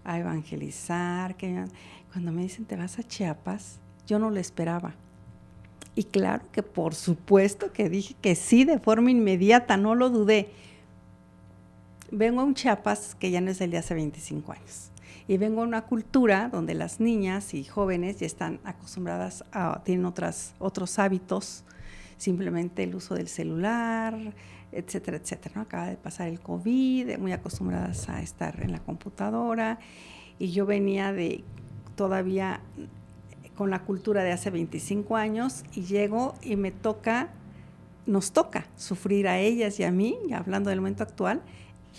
a evangelizar. Cuando me dicen, te vas a Chiapas, yo no lo esperaba. Y claro que por supuesto que dije que sí, de forma inmediata, no lo dudé. Vengo a un Chiapas que ya no es el de hace 25 años. Y vengo a una cultura donde las niñas y jóvenes ya están acostumbradas tienen otros hábitos, simplemente el uso del celular, etcétera, etcétera, ¿no? Acaba de pasar el COVID, muy acostumbradas a estar en la computadora, y yo venía todavía con la cultura de hace 25 años, y llego y nos toca sufrir a ellas y a mí, ya hablando del momento actual,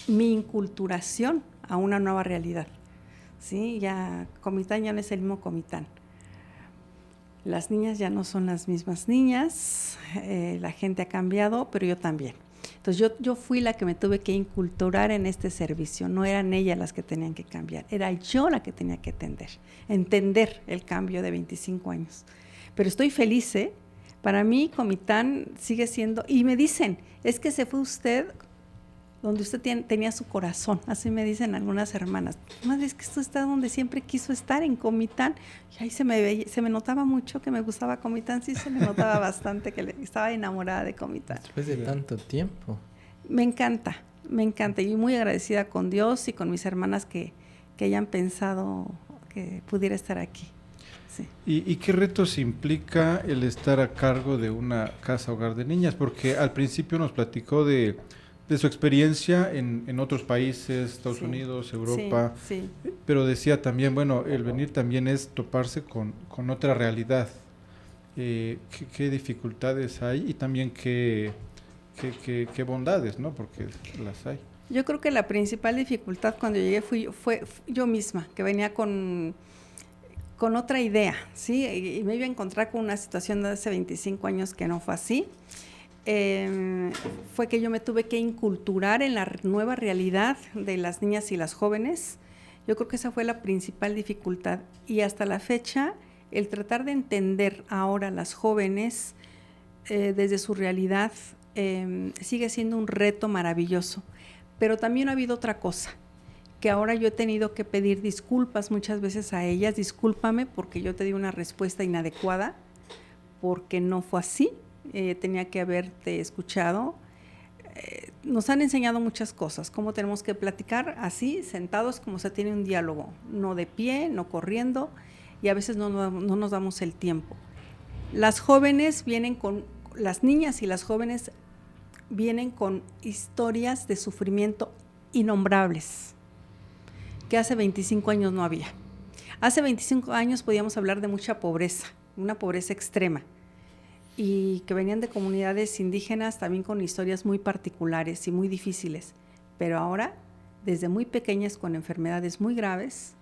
mi inculturación a una nueva realidad. ¿Sí? Ya Comitán ya no es el mismo Comitán. Las niñas ya no son las mismas niñas, la gente ha cambiado, pero yo también. Entonces yo fui la que me tuve que inculturar en este servicio, no eran ellas las que tenían que cambiar, era yo la que tenía que entender el cambio de 25 años. Pero estoy feliz, ¿eh? Para mí Comitán sigue siendo, y me dicen, es que se fue usted donde usted tenía su corazón, así me dicen algunas hermanas. Madre, es que esto está donde siempre quiso estar, en Comitán. Y ahí se me notaba mucho que me gustaba Comitán, sí se me notaba bastante que estaba enamorada de Comitán.
Después de tanto tiempo.
Me encanta, y muy agradecida con Dios y con mis hermanas que hayan pensado que pudiera estar aquí. Sí.
¿Y qué retos implica el estar a cargo de una casa hogar de niñas? Porque al principio nos platicó de su experiencia en otros países, Estados Unidos, Europa,
sí.
Pero decía también, bueno, el venir también es toparse con otra realidad. ¿Qué dificultades hay y también qué bondades, ¿no? Porque las hay.
Yo creo que la principal dificultad cuando llegué fue yo misma, que venía con otra idea, ¿sí? Y me iba a encontrar con una situación de hace 25 años que no fue así. Fue que yo me tuve que inculturar en la nueva realidad de las niñas y las jóvenes. Yo creo que esa fue la principal dificultad, y hasta la fecha el tratar de entender ahora a las jóvenes desde su realidad sigue siendo un reto maravilloso. Pero también ha habido otra cosa, que ahora yo he tenido que pedir disculpas muchas veces a ellas, discúlpame porque yo te di una respuesta inadecuada, porque no fue así, tenía que haberte escuchado. Nos han enseñado muchas cosas, cómo tenemos que platicar así, sentados, como se tiene un diálogo, no de pie, no corriendo, y a veces no nos damos el tiempo. Las niñas y las jóvenes vienen con historias de sufrimiento innombrables, que hace 25 años no había. Hace 25 años podíamos hablar de mucha pobreza, una pobreza extrema, y que venían de comunidades indígenas también con historias muy particulares y muy difíciles, pero ahora, desde muy pequeñas con enfermedades muy graves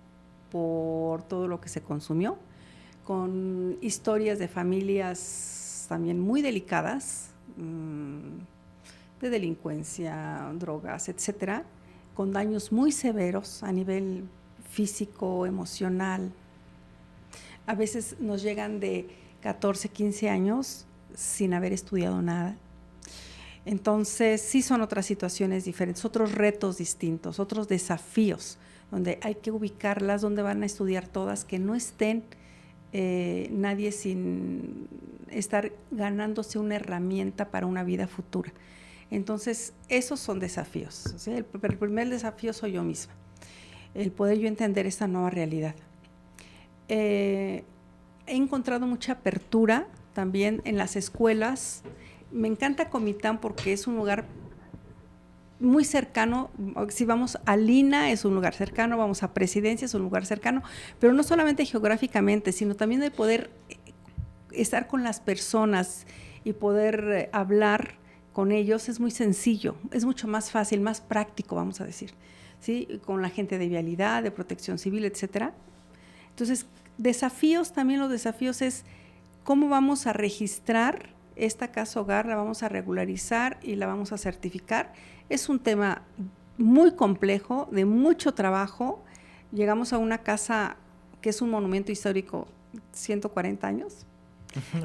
por todo lo que se consumió, con historias de familias también muy delicadas, de delincuencia, drogas, etcétera, con daños muy severos a nivel físico, emocional. A veces nos llegan de 14, 15 años sin haber estudiado nada. Entonces, sí son otras situaciones diferentes, otros retos distintos, otros desafíos, donde hay que ubicarlas, donde van a estudiar todas, que no estén nadie sin estar ganándose una herramienta para una vida futura. Entonces, esos son desafíos. ¿Sí? El primer desafío soy yo misma, el poder yo entender esta nueva realidad. He encontrado mucha apertura también en las escuelas. Me encanta Comitán porque es un lugar muy cercano. Si vamos a Lina es un lugar cercano, vamos a Presidencia es un lugar cercano, pero no solamente geográficamente, sino también de poder estar con las personas y poder hablar con ellos es muy sencillo, es mucho más fácil, más práctico, vamos a decir, ¿sí? Con la gente de vialidad, de protección civil, etcétera. Entonces, desafíos, también los desafíos es cómo vamos a registrar esta casa hogar, la vamos a regularizar y la vamos a certificar. Es un tema muy complejo, de mucho trabajo. Llegamos a una casa que es un monumento histórico, 140 años.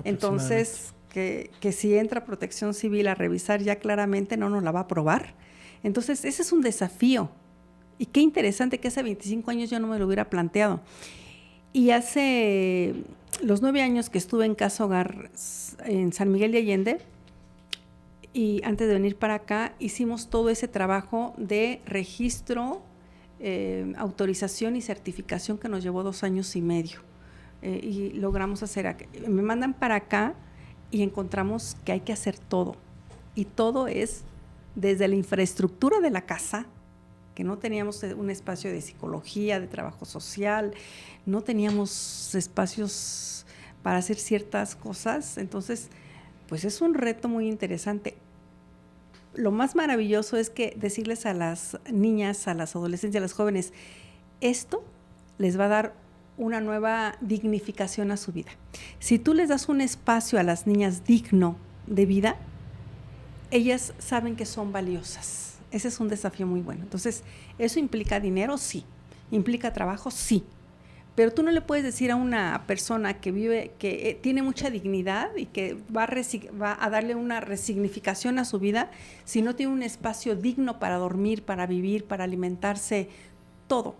Entonces, que si entra Protección Civil a revisar ya claramente no nos la va a aprobar. Entonces, ese es un desafío. Y qué interesante que hace 25 años yo no me lo hubiera planteado. Y hace los 9 años que estuve en Casa Hogar en San Miguel de Allende, y antes de venir para acá, hicimos todo ese trabajo de registro, autorización y certificación que nos llevó 2 años y medio. Y logramos hacer, me mandan para acá y encontramos que hay que hacer todo. Y todo es desde la infraestructura de la casa, que no teníamos un espacio de psicología, de trabajo social, no teníamos espacios para hacer ciertas cosas. Entonces, pues es un reto muy interesante. Lo más maravilloso es que decirles a las niñas, a las adolescentes, a las jóvenes, esto les va a dar una nueva dignificación a su vida. Si tú les das un espacio a las niñas digno de vida, ellas saben que son valiosas. Ese es un desafío muy bueno. Entonces, ¿eso implica dinero? Sí. ¿Implica trabajo? Sí. Pero tú no le puedes decir a una persona que vive, que tiene mucha dignidad y que va a darle una resignificación a su vida si no tiene un espacio digno para dormir, para vivir, para alimentarse, todo.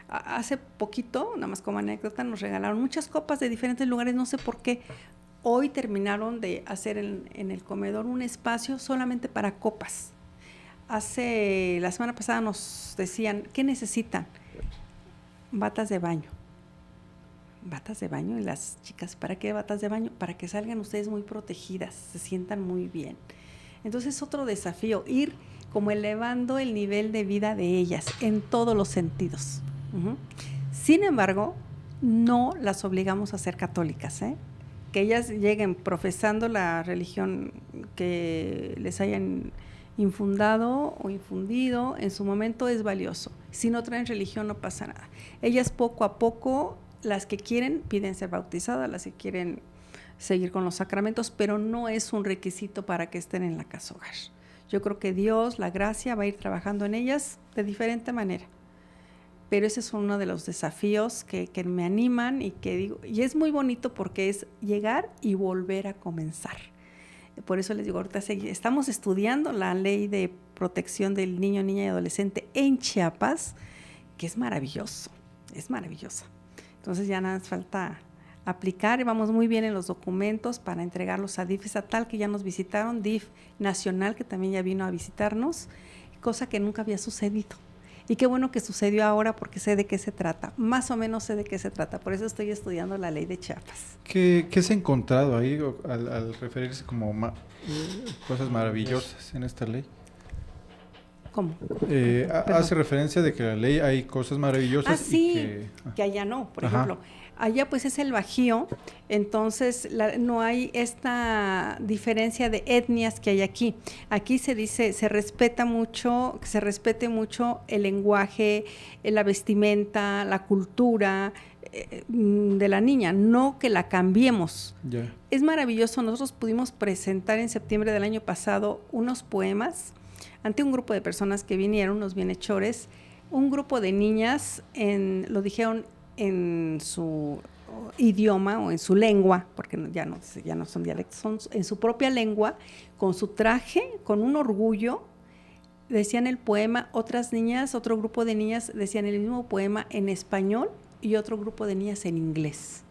Hace poquito, nada más como anécdota, nos regalaron muchas copas de diferentes lugares, no sé por qué. Hoy terminaron de hacer en el comedor un espacio solamente para copas. La semana pasada nos decían, ¿qué necesitan? Batas de baño. Batas de baño, y las chicas, ¿para qué batas de baño? Para que salgan ustedes muy protegidas, se sientan muy bien. Entonces, otro desafío, ir como elevando el nivel de vida de ellas en todos los sentidos. Sin embargo, no las obligamos a ser católicas, que ellas lleguen profesando la religión que les hayan infundado o infundido, en su momento es valioso. Si no traen religión no pasa nada. Ellas poco a poco, las que quieren piden ser bautizadas, las que quieren seguir con los sacramentos, pero no es un requisito para que estén en la casa hogar. Yo creo que Dios, la gracia, va a ir trabajando en ellas de diferente manera. Pero ese es uno de los desafíos que me animan y que digo, y es muy bonito porque es llegar y volver a comenzar. Por eso les digo, ahorita estamos estudiando la ley de protección del niño, niña y adolescente en Chiapas, que es maravilloso, es maravillosa. Entonces ya nada más falta aplicar y vamos muy bien en los documentos para entregarlos a DIF estatal, que ya nos visitaron, DIF nacional, que también ya vino a visitarnos, cosa que nunca había sucedido. Y qué bueno que sucedió ahora porque sé de qué se trata, más o menos sé de qué se trata, por eso estoy estudiando la ley de Chiapas.
¿Qué se ha encontrado ahí al referirse como cosas maravillosas en esta ley?
¿Cómo?
Hace referencia de que la ley hay cosas maravillosas
sí, que allá no, por ejemplo. Allá pues es el Bajío, entonces no hay esta diferencia de etnias que hay aquí. Aquí se dice, se respeta mucho, que se respete mucho el lenguaje, la vestimenta, la cultura de la niña, no que la cambiemos.
Yeah.
Es maravilloso, nosotros pudimos presentar en septiembre del año pasado unos poemas ante un grupo de personas que vinieron, unos bienhechores, un grupo de niñas, lo dijeron en su idioma o en su lengua, porque ya no son dialectos, son en su propia lengua, con su traje, con un orgullo, decían el poema. Otras niñas, otro grupo de niñas decían el mismo poema en español y otro grupo de niñas en inglés,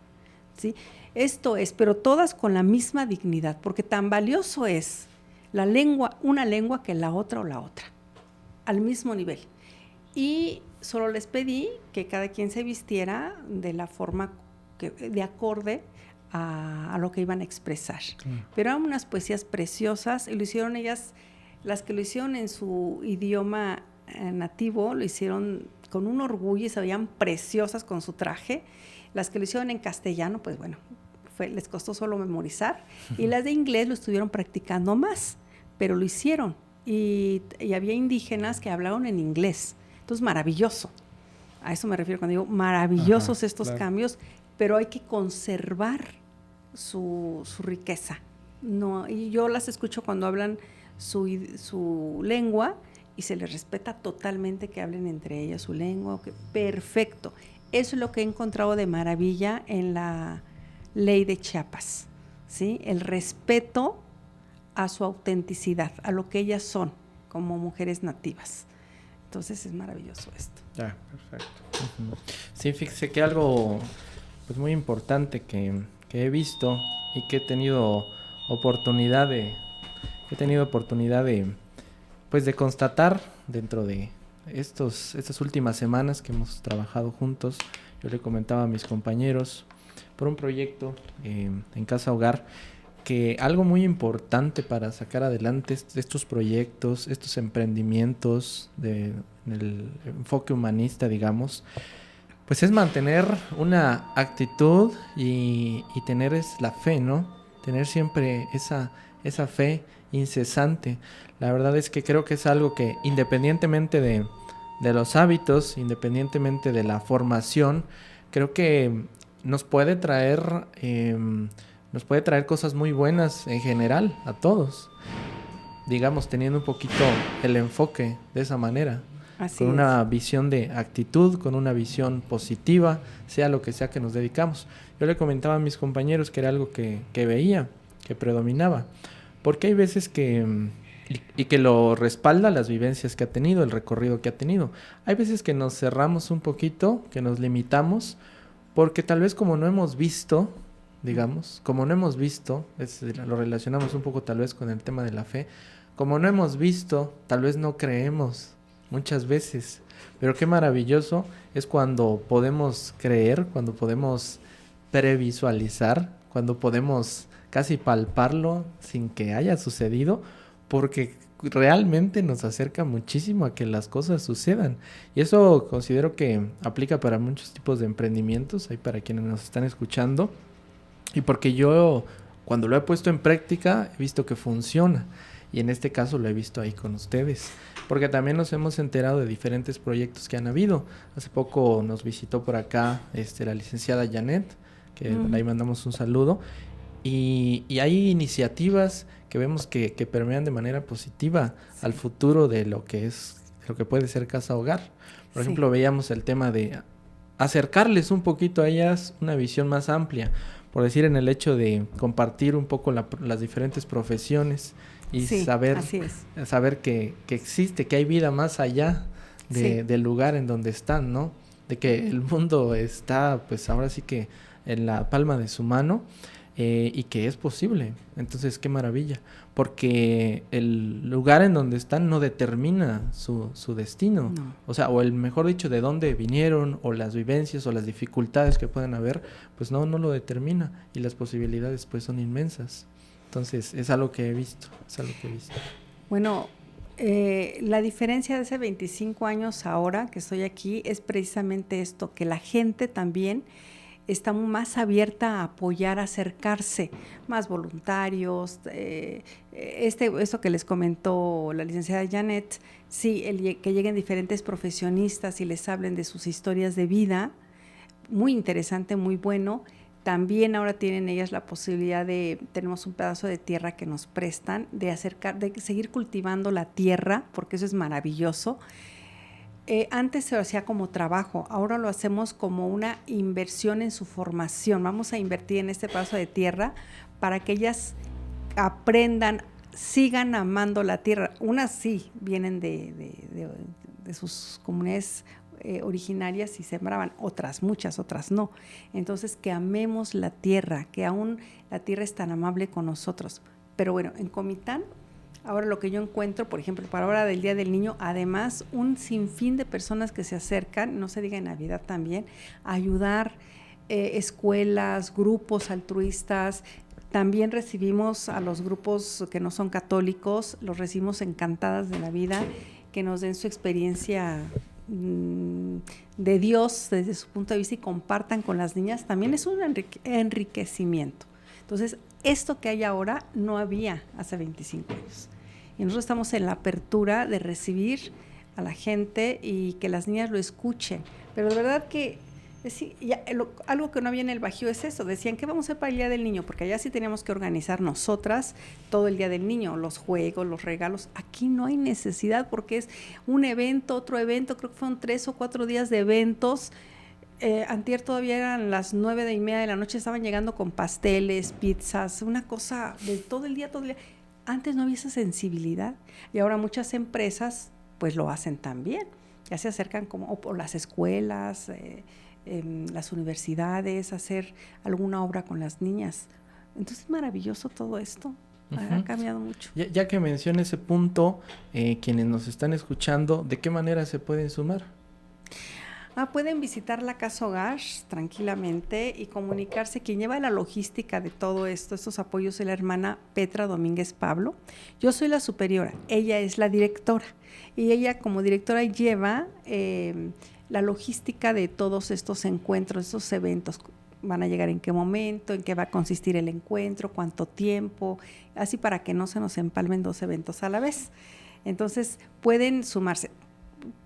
¿sí? Esto es, pero todas con la misma dignidad, porque tan valioso es la lengua, una lengua que la otra o la otra, al mismo nivel. Y solo les pedí que cada quien se vistiera de la forma de acorde a lo que iban a expresar. Pero eran unas poesías preciosas y lo hicieron ellas, las que lo hicieron en su idioma nativo, lo hicieron con un orgullo y se veían preciosas con su traje. Las que lo hicieron en castellano, pues bueno, les costó solo memorizar. Y las de inglés lo estuvieron practicando más, pero lo hicieron. Y había indígenas que hablaron en inglés. Entonces, maravilloso. A eso me refiero cuando digo maravillosos estos cambios, pero hay que conservar su riqueza. No, y yo las escucho cuando hablan su lengua y se les respeta totalmente que hablen entre ellas su lengua. Perfecto. Eso es lo que he encontrado de maravilla en la ley de Chiapas, ¿sí? El respeto a su autenticidad, a lo que ellas son como mujeres nativas. Entonces es maravilloso esto.
Ya, perfecto.
Sí, fíjese que algo pues muy importante que he visto y que he tenido oportunidad de pues de constatar dentro de estas últimas semanas que hemos trabajado juntos. Yo le comentaba a mis compañeros por un proyecto en Casa Hogar, que algo muy importante para sacar adelante estos proyectos, estos emprendimientos en el enfoque humanista, digamos, pues es mantener una actitud y tener la fe, ¿no? Tener siempre esa fe incesante. La verdad es que creo que es algo que independientemente de los hábitos, independientemente de la formación, creo que nos puede traer cosas muy buenas en general a todos, digamos, teniendo un poquito el enfoque de esa manera.
Así
con una visión de actitud, con una visión positiva, sea lo que sea que nos dedicamos. Yo le comentaba a mis compañeros que era algo que veía, que predominaba, porque hay veces que lo respalda las vivencias que ha tenido, el recorrido que ha tenido. Hay veces que nos cerramos un poquito, que nos limitamos, porque tal vez como no hemos visto, digamos, lo relacionamos un poco tal vez con el tema de la fe, como no hemos visto, tal vez no creemos muchas veces, pero qué maravilloso es cuando podemos creer, cuando podemos previsualizar, cuando podemos casi palparlo sin que haya sucedido, porque realmente nos acerca muchísimo a que las cosas sucedan. Y eso considero que aplica para muchos tipos de emprendimientos, ahí para quienes nos están escuchando, y porque yo cuando lo he puesto en práctica he visto que funciona. Y en este caso lo he visto ahí con ustedes, porque también nos hemos enterado de diferentes proyectos que han habido. Hace poco nos visitó por acá la licenciada Janet, que ahí mandamos un saludo. Y hay iniciativas que vemos que permean de manera positiva al futuro de lo que puede ser Casa Hogar. Por ejemplo, veíamos el tema de acercarles un poquito a ellas una visión más amplia, por decir, en el hecho de compartir un poco las diferentes profesiones y saber que existe, que hay vida más allá del lugar en donde están, ¿no? De que el mundo está, pues ahora sí que en la palma de su mano, y que es posible. Entonces, qué maravilla, porque el lugar en donde están no determina su destino.
No.
O sea, o el mejor dicho, de dónde vinieron, o las vivencias, o las dificultades que pueden haber, pues no lo determina, y las posibilidades pues son inmensas. Entonces, es algo que he visto,
Bueno, la diferencia de hace 25 años ahora que estoy aquí es precisamente esto, que la gente también está más abierta a apoyar, a acercarse, más voluntarios. Esto que les comentó la licenciada Janet, sí, que lleguen diferentes profesionistas y les hablen de sus historias de vida, muy interesante, muy bueno. También ahora tienen ellas la posibilidad tenemos un pedazo de tierra que nos prestan, de seguir cultivando la tierra, porque eso es maravilloso. Antes se lo hacía como trabajo, ahora lo hacemos como una inversión en su formación. Vamos a invertir en este pedazo de tierra para que ellas aprendan, sigan amando la tierra. Unas sí vienen de sus comunidades originarias y sembraban, muchas otras no. Entonces, que amemos la tierra, que aún la tierra es tan amable con nosotros. Pero bueno, en Comitán, ahora lo que yo encuentro, por ejemplo, para ahora del Día del Niño, además un sinfín de personas que se acercan, no se diga en Navidad también, a ayudar, escuelas, grupos altruistas. También recibimos a los grupos que no son católicos, los recibimos encantadas de la vida, que nos den su experiencia de Dios desde su punto de vista y compartan con las niñas. También es un enriquecimiento. Entonces, esto que hay ahora no había hace 25 años. Y nosotros estamos en la apertura de recibir a la gente y que las niñas lo escuchen. Pero de verdad que algo que no había en el Bajío es eso. Decían, ¿qué vamos a hacer para el Día del Niño? Porque allá sí teníamos que organizar nosotras todo el Día del Niño, los juegos, los regalos. Aquí no hay necesidad porque es un evento, otro evento. Creo que fueron 3 o 4 días de eventos. Antier todavía eran las 9:30 de la noche, estaban llegando con pasteles, pizzas, una cosa de todo el día. Antes no había esa sensibilidad y ahora muchas empresas pues lo hacen también. Ya se acercan o por las escuelas, las universidades, a hacer alguna obra con las niñas. Entonces es maravilloso todo esto. Ha cambiado mucho.
Ya que menciona ese punto, quienes nos están escuchando, ¿de qué manera se pueden sumar?
Pueden visitar la Casa Hogar tranquilamente y comunicarse. Quien lleva la logística de todo esto, estos apoyos, es la hermana Petra Domínguez Pablo. Yo soy la superiora, ella es la directora y ella como directora lleva la logística de todos estos encuentros, estos eventos. Van a llegar en qué momento, en qué va a consistir el encuentro, cuánto tiempo, así para que no se nos empalmen 2 eventos a la vez. Entonces pueden sumarse.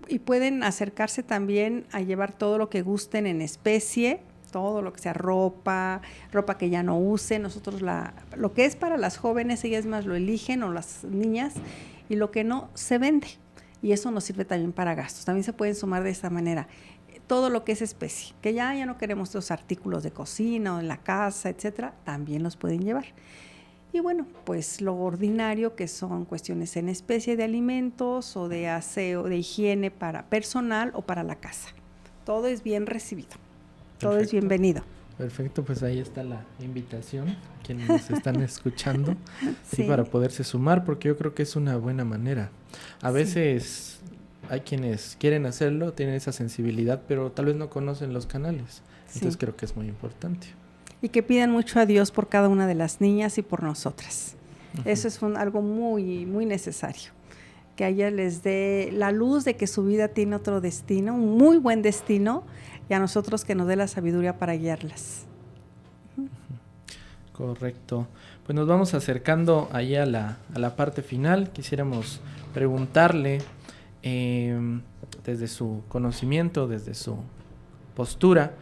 Y pueden acercarse también a llevar todo lo que gusten en especie, todo lo que sea ropa que ya no usen. Nosotros lo que es para las jóvenes, ellas más lo eligen, o las niñas, y lo que no, se vende. Y eso nos sirve también para gastos. También se pueden sumar de esta manera. Todo lo que es especie, que ya no queremos los artículos de cocina o en la casa, etcétera, también los pueden llevar. Y bueno, pues lo ordinario, que son cuestiones en especie de alimentos o de aseo, de higiene para personal o para la casa. Todo es bien recibido, todo es bienvenido.
Perfecto, pues ahí está la invitación a quienes nos están escuchando,
sí,
para poderse sumar, porque yo creo que es una buena manera. A veces hay quienes quieren hacerlo, tienen esa sensibilidad, pero tal vez no conocen los canales. Entonces creo que es muy importante.
Y que pidan mucho a Dios por cada una de las niñas y por nosotras. Eso es algo muy, muy necesario. Que a ellas les dé la luz de que su vida tiene otro destino, un muy buen destino, y a nosotros que nos dé la sabiduría para guiarlas.
Correcto. Pues nos vamos acercando ahí a la parte final. Quisiéramos preguntarle, desde su conocimiento, desde su postura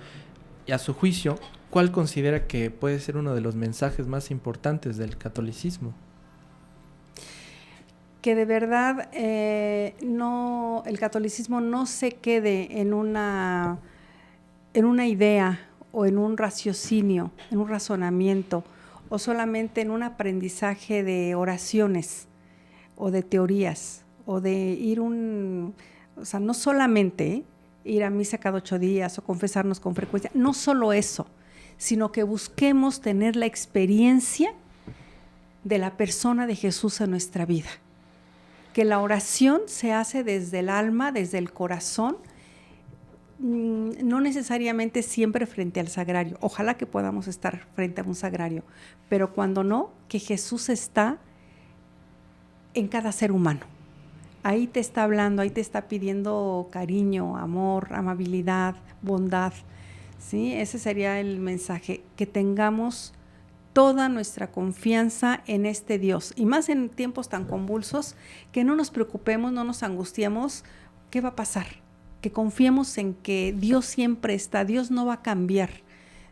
y a su juicio, ¿cuál considera que puede ser uno de los mensajes más importantes del catolicismo?
Que de verdad el catolicismo no se quede en una idea o en un raciocinio, en un razonamiento, o solamente en un aprendizaje de oraciones o de teorías, o de ir O sea, no solamente ir a misa cada 8 días o confesarnos con frecuencia, no solo eso, sino que busquemos tener la experiencia de la persona de Jesús en nuestra vida. Que la oración se hace desde el alma, desde el corazón, no necesariamente siempre frente al sagrario. Ojalá que podamos estar frente a un sagrario, pero cuando no, que Jesús está en cada ser humano. Ahí te está hablando, ahí te está pidiendo cariño, amor, amabilidad, bondad, ¿sí? Ese sería el mensaje, que tengamos toda nuestra confianza en este Dios, y más en tiempos tan convulsos, que no nos preocupemos, no nos angustiemos, ¿qué va a pasar? Que confiemos en que Dios siempre está, Dios no va a cambiar.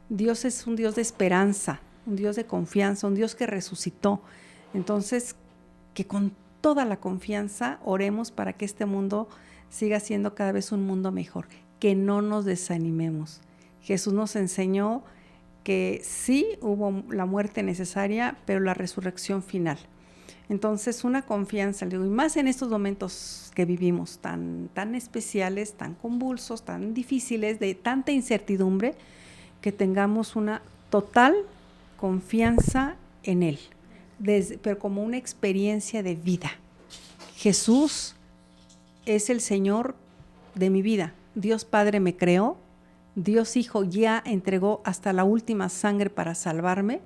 Dios es un Dios de esperanza, un Dios de confianza, un Dios que resucitó. Entonces, que con toda la confianza oremos para que este mundo siga siendo cada vez un mundo mejor, que no nos desanimemos. Jesús nos enseñó que sí hubo la muerte necesaria, pero la resurrección final. Entonces, una confianza, y más en estos momentos que vivimos tan especiales, tan convulsos, tan difíciles, de tanta incertidumbre, que tengamos una total confianza en Él, pero como una experiencia de vida. Jesús es el Señor de mi vida. Dios Padre me creó, Dios Hijo ya entregó hasta la última sangre para salvarme,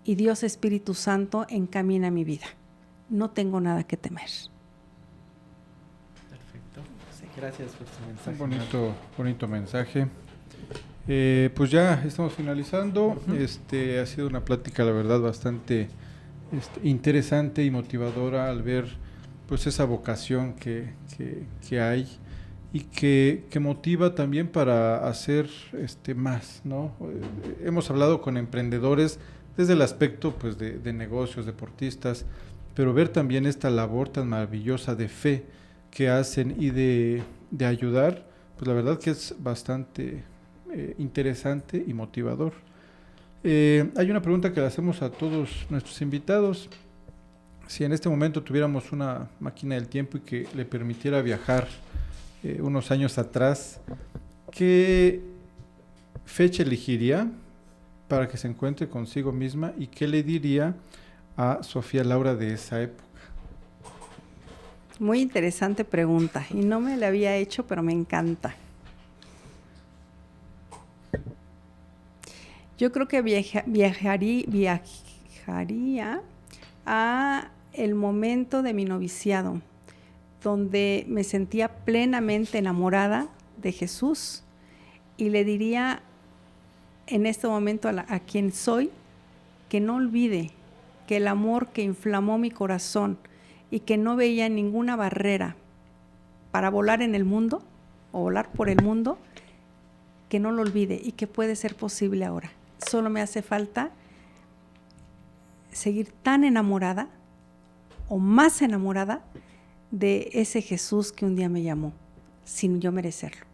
y Dios Espíritu Santo encamina mi vida. No tengo nada que temer.
Perfecto. Gracias por tu mensaje.
Bonito mensaje. Pues ya estamos finalizando. Ha sido una plática, la verdad, bastante interesante y motivadora al ver pues esa vocación que hay y que motiva también para hacer más, ¿no? Hemos hablado con emprendedores desde el aspecto pues de negocios, deportistas, pero ver también esta labor tan maravillosa de fe que hacen y de ayudar, pues la verdad que es bastante interesante y motivador. Hay una pregunta que le hacemos a todos nuestros invitados. Si en este momento tuviéramos una máquina del tiempo y que le permitiera viajar unos años atrás, ¿qué fecha elegiría para que se encuentre consigo misma y qué le diría a Sofía Laura de esa época?
Muy interesante pregunta, y no me la había hecho, pero me encanta. Yo creo que viajaría a el momento de mi noviciado, donde me sentía plenamente enamorada de Jesús, y le diría en este momento a quien soy, que no olvide que el amor que inflamó mi corazón y que no veía ninguna barrera para volar en el mundo o volar por el mundo, que no lo olvide y que puede ser posible ahora. Solo me hace falta seguir tan enamorada o más enamorada de ese Jesús que un día me llamó, sin yo merecerlo,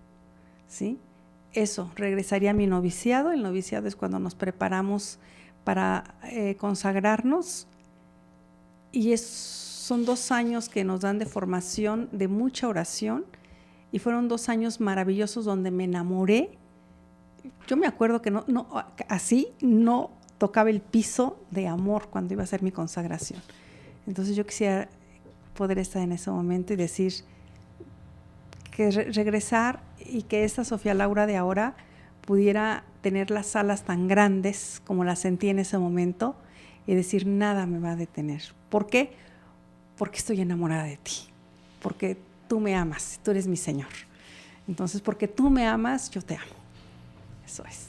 ¿sí? Eso, regresaría a mi noviciado. El noviciado es cuando nos preparamos para consagrarnos, y son 2 años que nos dan de formación, de mucha oración, y fueron 2 años maravillosos donde me enamoré. Yo me acuerdo que así no tocaba el piso de amor cuando iba a hacer mi consagración. Entonces yo quisiera poder estar en ese momento y decir que regresar, y que esta Sofía Laura de ahora pudiera tener las alas tan grandes como las sentí en ese momento, y decir, nada me va a detener. ¿Por qué? Porque estoy enamorada de ti, porque tú me amas, tú eres mi Señor. Entonces, porque tú me amas, yo te amo. Eso es.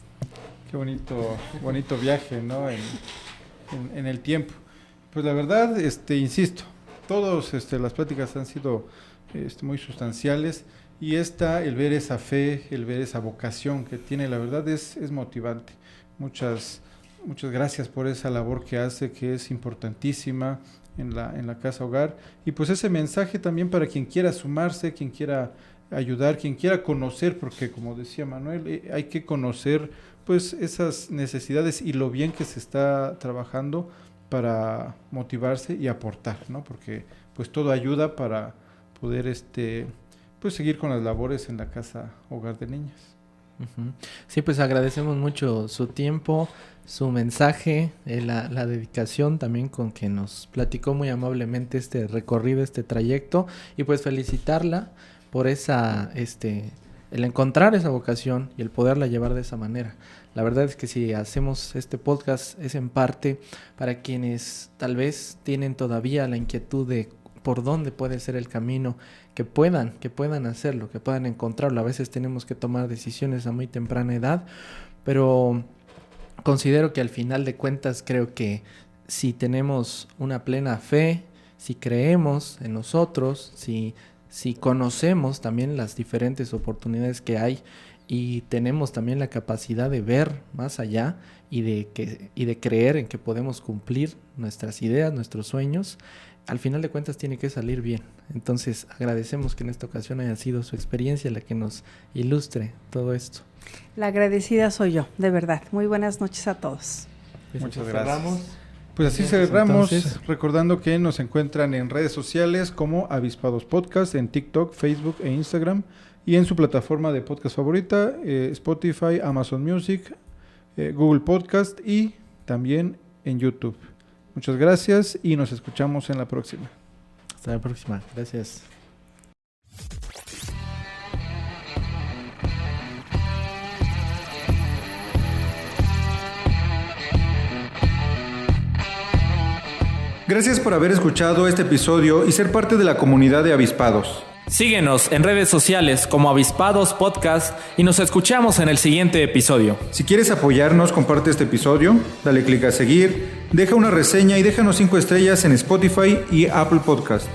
Qué bonito viaje, ¿no? En el tiempo. Pues la verdad, insisto, todas las pláticas han sido muy sustanciales, y el ver esa fe, el ver esa vocación que tiene, la verdad es motivante. Muchas gracias por esa labor que hace, que es importantísima en la casa hogar, y pues ese mensaje también para quien quiera sumarse, quien quiera ayudar, quien quiera conocer, porque como decía Manuel, hay que conocer pues esas necesidades y lo bien que se está trabajando para motivarse y aportar, ¿no? Porque pues todo ayuda para poder pues seguir con las labores en la Casa Hogar de Niñas.
Uh-huh. Sí, pues agradecemos mucho su tiempo, su mensaje, la dedicación también con que nos platicó muy amablemente este recorrido, este trayecto, y pues felicitarla por el encontrar esa vocación y el poderla llevar de esa manera. La verdad es que si hacemos este podcast es en parte para quienes tal vez tienen todavía la inquietud de por dónde puede ser el camino, que puedan hacerlo, que puedan encontrarlo. A veces tenemos que tomar decisiones a muy temprana edad, pero considero que al final de cuentas creo que si tenemos una plena fe, si creemos en nosotros, si conocemos también las diferentes oportunidades que hay y tenemos también la capacidad de ver más allá y de creer en que podemos cumplir nuestras ideas, nuestros sueños, al final de cuentas tiene que salir bien. Entonces agradecemos que en esta ocasión haya sido su experiencia la que nos ilustre todo esto.
La agradecida soy yo, de verdad. Muy buenas noches a todos.
Muchas gracias. Pues así cerramos, recordando que nos encuentran en redes sociales como Avispados Podcast, en TikTok, Facebook e Instagram, y en su plataforma de podcast favorita, Spotify, Amazon Music, Google Podcast y también en YouTube. Muchas gracias y nos escuchamos en la próxima.
Hasta la próxima. Gracias.
Gracias por haber escuchado este episodio y ser parte de la comunidad de Avispados.
Síguenos en redes sociales como Avispados Podcast y nos escuchamos en el siguiente episodio.
Si quieres apoyarnos, comparte este episodio, dale clic a seguir, deja una reseña y déjanos 5 estrellas en Spotify y Apple Podcast.